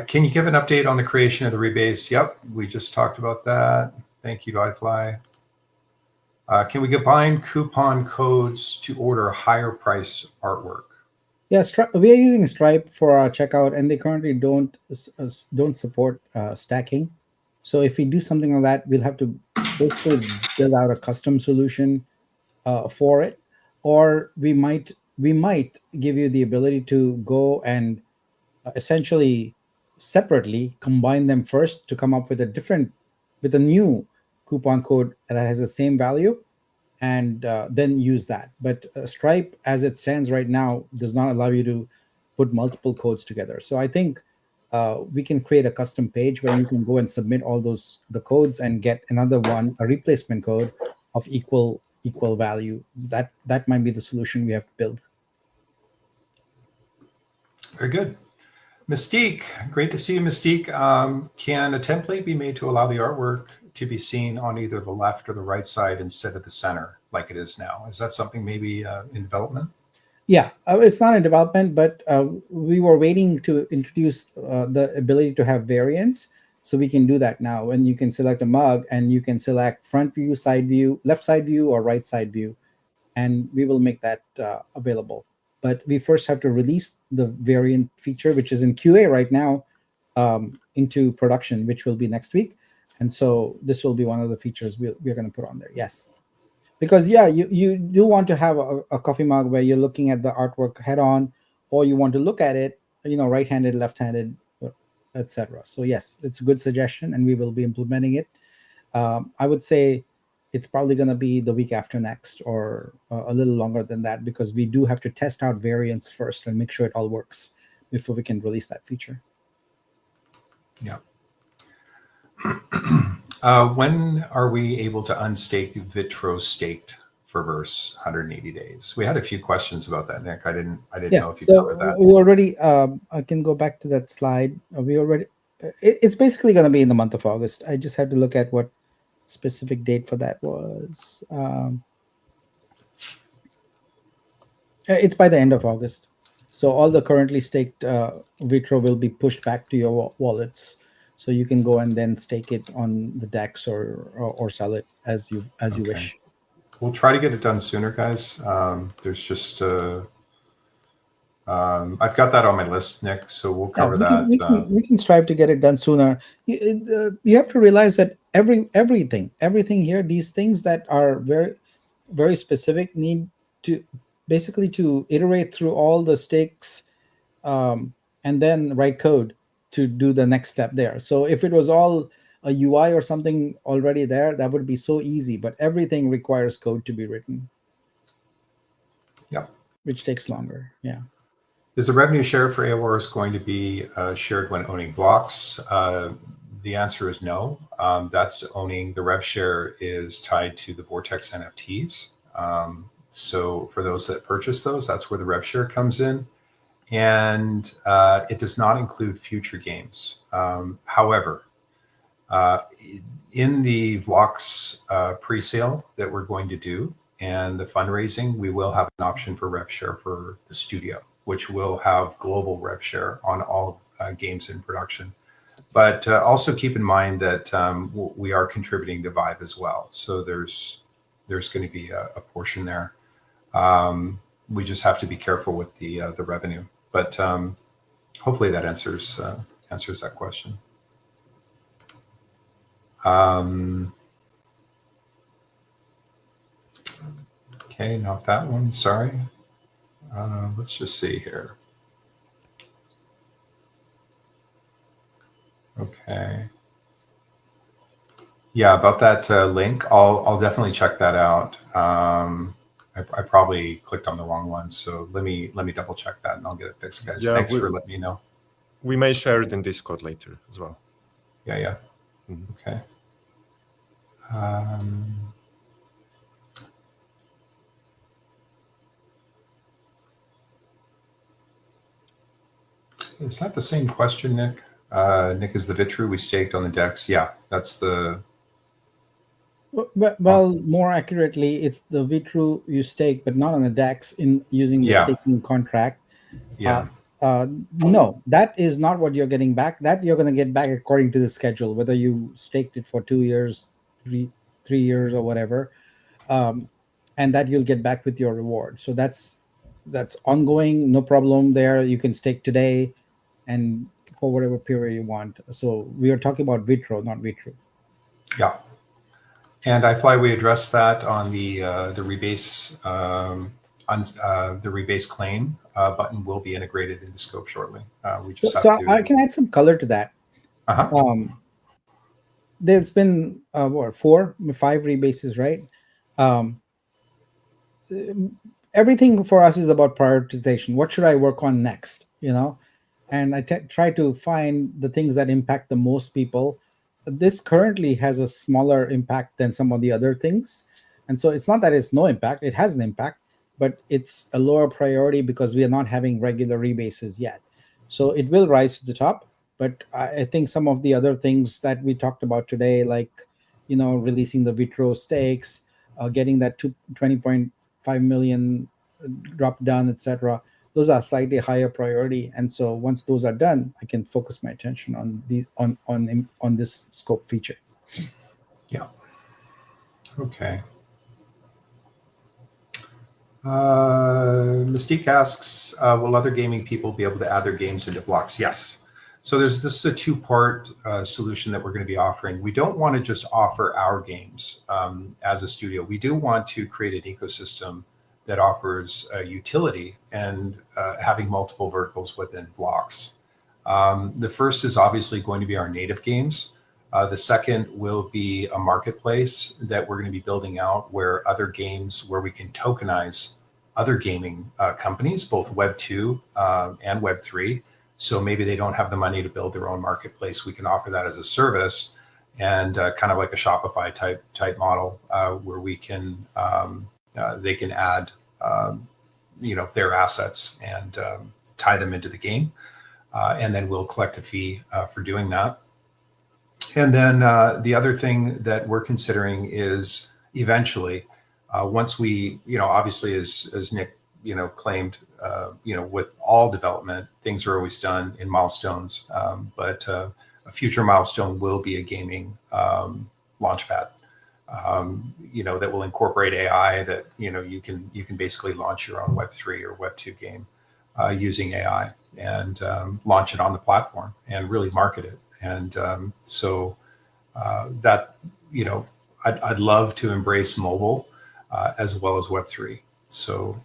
Can you give an update on the creation of the rebase? Yep, we just talked about that. Thank you, iFly. Can we combine coupon codes to order higher price artwork? Yeah, we are using Stripe for our checkout, and they currently don't support stacking. So if we do something like that, we'll have to basically build out a custom solution for it, or we might give you the ability to go and essentially separately combine them first to come up with a new coupon code that has the same value, and then use that. But Stripe, as it stands right now, does not allow you to put multiple codes together. So I think we can create a custom page where you can go and submit all the codes and get another one, a replacement code of equal value. That might be the solution we have to build. Very good. Mystique, great to see you, Mystique. Can a template be made to allow the artwork to be seen on either the left or the right side instead of the center like it is now? Is that something maybe in development? Yeah, it's not in development, but we were waiting to introduce the ability to have variants. So we can do that now. And you can select a mug and you can select front view, side view, left side view, or right side view. And we will make that available. But we first have to release the variant feature, which is in QA right now, into production, which will be next week. And so this will be one of the features we're going to put on there. Yes. Because, yeah, you do want to have a coffee mug where you're looking at the artwork head on, or you want to look at it, right-handed, left-handed, etc. So, yes, it's a good suggestion, and we will be implementing it. I would say it's probably going to be the week after next, or a little longer than that, because we do have to test out variants first and make sure it all works before we can release that feature. Yeah. When are we able to unstake Vitro staked for verse 180 days? We had a few questions about that, Nick. I didn't know if you covered that. We already, I can go back to that slide. It's basically going to be in the month of August. I just have to look at what specific date for that was. It's by the end of August. So all the currently staked Vitro will be pushed back to your wallets. So you can go and then stake it on the DEX or sell it as you wish. We'll try to get it done sooner, guys. There's just I've got that on my list, Nick. So we'll Yeah, cover that. we can strive to get it done sooner. You have to realize that everything here, these things that are very specific, need to basically to iterate through all the stakes, and then write code to do the next step there. So if it was all a UI or something already there, that would be so easy. But everything requires code to be written. Yeah. Which takes longer. Yeah. Is the revenue share for AORs going to be shared when owning blocks? The answer is no. That's owning, the rev share is tied to the Vortex NFTs. So for those that purchase those, that's where the rev share comes in. And it does not include future games. However, in the Vlox pre-sale that we're going to do and the fundraising, we will have an option for rev share for the studio, which will have global rev share on all games in production. But also keep in mind that we are contributing to Vive as well. So there's going to be a portion there. We just have to be careful with the revenue. But hopefully that answers that question. Okay, not that one. Sorry. Let's just see here. Okay. Yeah, about that link, I'll definitely check that out. I probably clicked on the wrong one, so let me double check that and I'll get it fixed, guys. Yeah, Thanks for letting me know. We may share it in Discord later as well. Yeah. Mm-hmm. Okay. Is that the same question, Nick? Nick, is the Vitru we staked on the decks? Yeah, that's the... Well, more accurately, it's the Vitru you stake, but not on the DEX in using the staking contract. Yeah. No, that is not what you're getting back. That you're going to get back according to the schedule, whether you staked it for 2 years, 3 years, or whatever, and that you'll get back with your reward. So that's ongoing, no problem there. You can stake today, and for whatever period you want. So we are talking about Vitro, not Vitru. Yeah. And we addressed that on the rebase the rebase claim button will be integrated into Scope shortly. We just have to. I can add some color to that. There's been 4 or 5 rebases, right? Everything for us is about prioritization. What should I work on next? And I try to find the things that impact the most people. This currently has a smaller impact than some of the other things. And so it's not that it's no impact, it has an impact, but it's a lower priority because we are not having regular rebases yet. So it will rise to the top. But I think some of the other things that we talked about today, like, releasing the Vitro stakes, getting that 20.5 million drop done, etc., those are slightly higher priority. And so once those are done, I can focus my attention on this scope feature. Yeah. Okay. Mystique asks, will other gaming people be able to add their games into Vlox? Yes. So this is a 2-part solution that we're going to be offering. We don't want to just offer our games as a studio. We do want to create an ecosystem that offers utility and having multiple verticals within Vlox. The first is obviously going to be our native games. The second will be a marketplace that we're going to be building out where we can tokenize other gaming companies, both Web 2 and Web 3. So maybe they don't have the money to build their own marketplace. We can offer that as a service and kind of like a Shopify type model where we can they can add their assets and tie them into the game, and then we'll collect a fee for doing that. And then the other thing that we're considering is eventually, once we, obviously as Nick, claimed, with all development, things are always done in milestones. But a future milestone will be a gaming launchpad, that will incorporate AI that, you can basically launch your own Web3 or Web2 game. using AI and launch it on the platform and really market it. And so that, I'd love to embrace mobile as well as Web3. So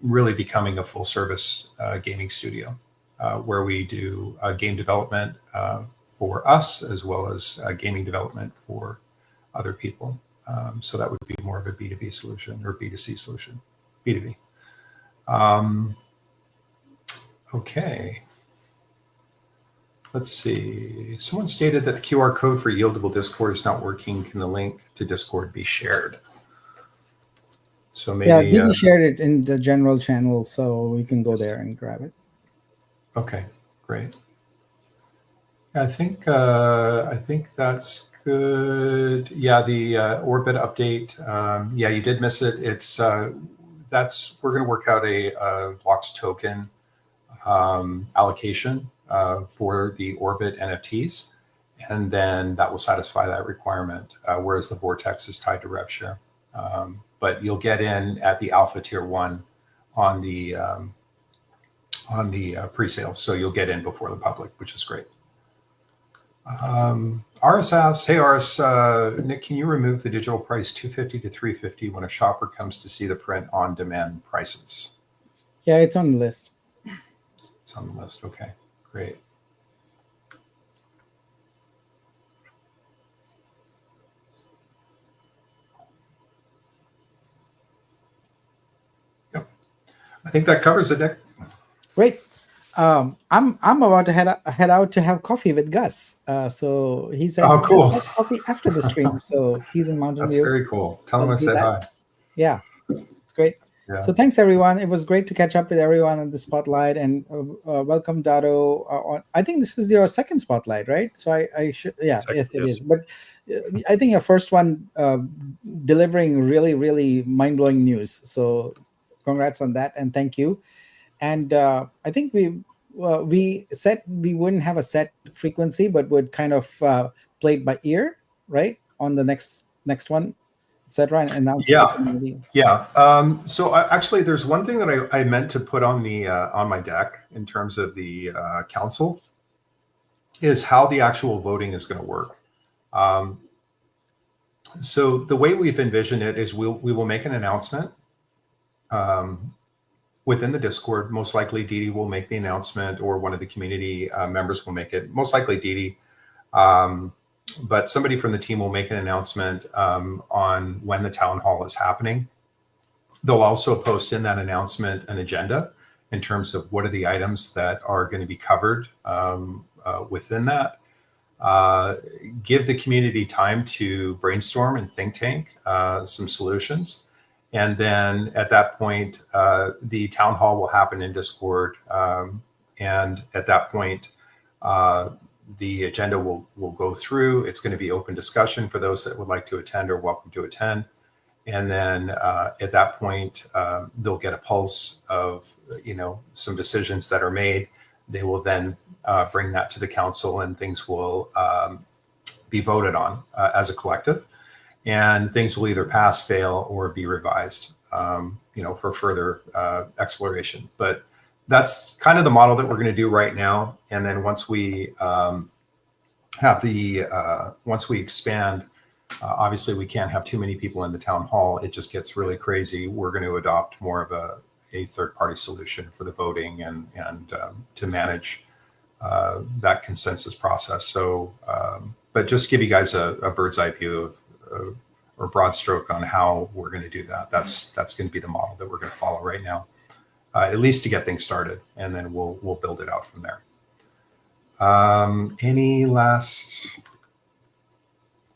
really becoming a full service gaming studio where we do game development for us as well as gaming development for other people. So that would be more of a B2B solution or B2C solution, B2B. Okay. Let's see. Someone stated that the QR code for Yieldable Discord is not working. Can the link to Discord be shared? So maybe. Yeah, Didi shared it in the general channel, so we can go there and grab it. Okay, great. I think that's good. Yeah, the Orbit update. Yeah, you did miss it. It's we're going to work out a Vox token allocation for the Orbit NFTs, and then that will satisfy that requirement. Whereas the Vortex is tied to RevShare, but you'll get in at the Alpha Tier 1 on the pre-sale, so you'll get in before the public, which is great. Aris asks, hey Aris, Nick, can you remove the digital price $250 to $350 when a shopper comes to see the print on demand prices? Yeah, it's on the list. It's on the list. Okay, great. Yep. I think that covers it, Nick. Great. I'm about to head out to have coffee with Gus. So he said, "Oh, cool! Let's have coffee after the stream." So he's in Mountain View. That's very cool. Tell him I said hi. Yeah, it's great. Yeah. So thanks everyone. It was great to catch up with everyone in the spotlight, and welcome Dado. I think this is your second spotlight, right? So I should, yeah, second, yes, it is. But I think your first one delivering really mind-blowing news. So congrats on that, and thank you. And I think we said we wouldn't have a set frequency, but would kind of play it by ear, right? On the next one, etc. And announce. Yeah. So actually, there's one thing that I meant to put on the on my deck in terms of the council is how the actual voting is going to work. So the way we've envisioned it is we will make an announcement. Within the Discord, most likely Didi will make the announcement, or one of the community members will make it. Most likely Didi, but somebody from the team will make an announcement on when the town hall is happening. They'll also post in that announcement an agenda in terms of what are the items that are going to be covered within that. Give the community time to brainstorm and think tank some solutions. And then at that point, the town hall will happen in Discord. And at that point, the agenda will go through. It's going to be open discussion for those that would like to attend or welcome to attend. And then at that point, they'll get a pulse of, some decisions that are made. They will then bring that to the council, and things will be voted on as a collective. And things will either pass, fail, or be revised, for further exploration. But that's kind of the model that we're going to do right now. And then once we once we expand, obviously we can't have too many people in the town hall. It just gets really crazy. We're going to adopt more of a third-party solution for the voting and to manage that consensus process. So, but just give you guys a bird's eye view of or broad stroke on how we're going to do that. That's going to be the model that we're going to follow right now, at least to get things started, and then we'll build it out from there. Any last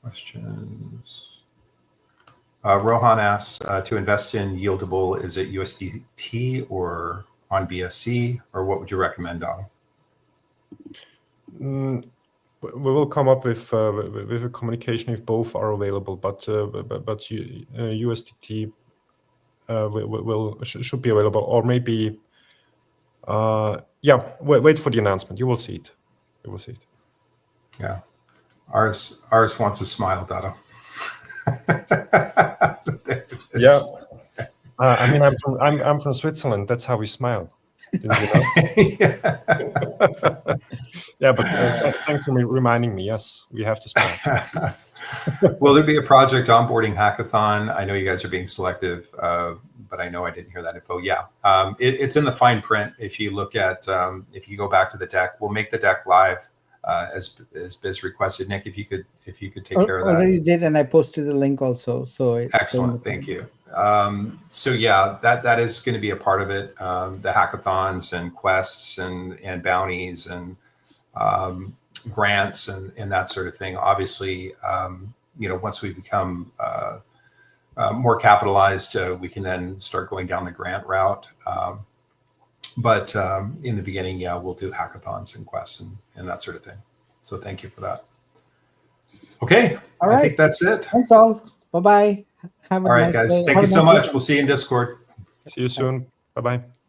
questions? Rohan asks, to invest in Yieldable, is it USDT or on BSC, or what would you recommend, Donald? We will come up with a communication if both are available, but USDT should be available, or maybe wait for the announcement. You will see it. You will see it. Yeah, Aris wants a smile, Dado. Yeah, I mean, I'm from Switzerland. That's how we smile. Didn't you know? Yeah. Yeah, but thanks for reminding me. Yes, we have to spam. Will there be a project onboarding hackathon? I know you guys are being selective, but I know I didn't hear that info. Yeah, it's in the fine print. If you look at, if you go back to the deck, we'll make the deck live as Biz requested. Nick, if you could take care of that. Already did, and I posted the link also. So Excellent, thank you. So yeah, that is going to be a part of it. The hackathons and quests and bounties and grants and that sort of thing. Obviously, once we become more capitalized, we can then start going down the grant route. But in the beginning, yeah, we'll do hackathons and quests and that sort of thing. So thank you for that. Okay, all right. I think that's it. Thanks all. Bye-bye. Have a All right, nice guys. day. Thank Have you a so nice much. day. We'll see you in Discord. See you soon. Bye-bye.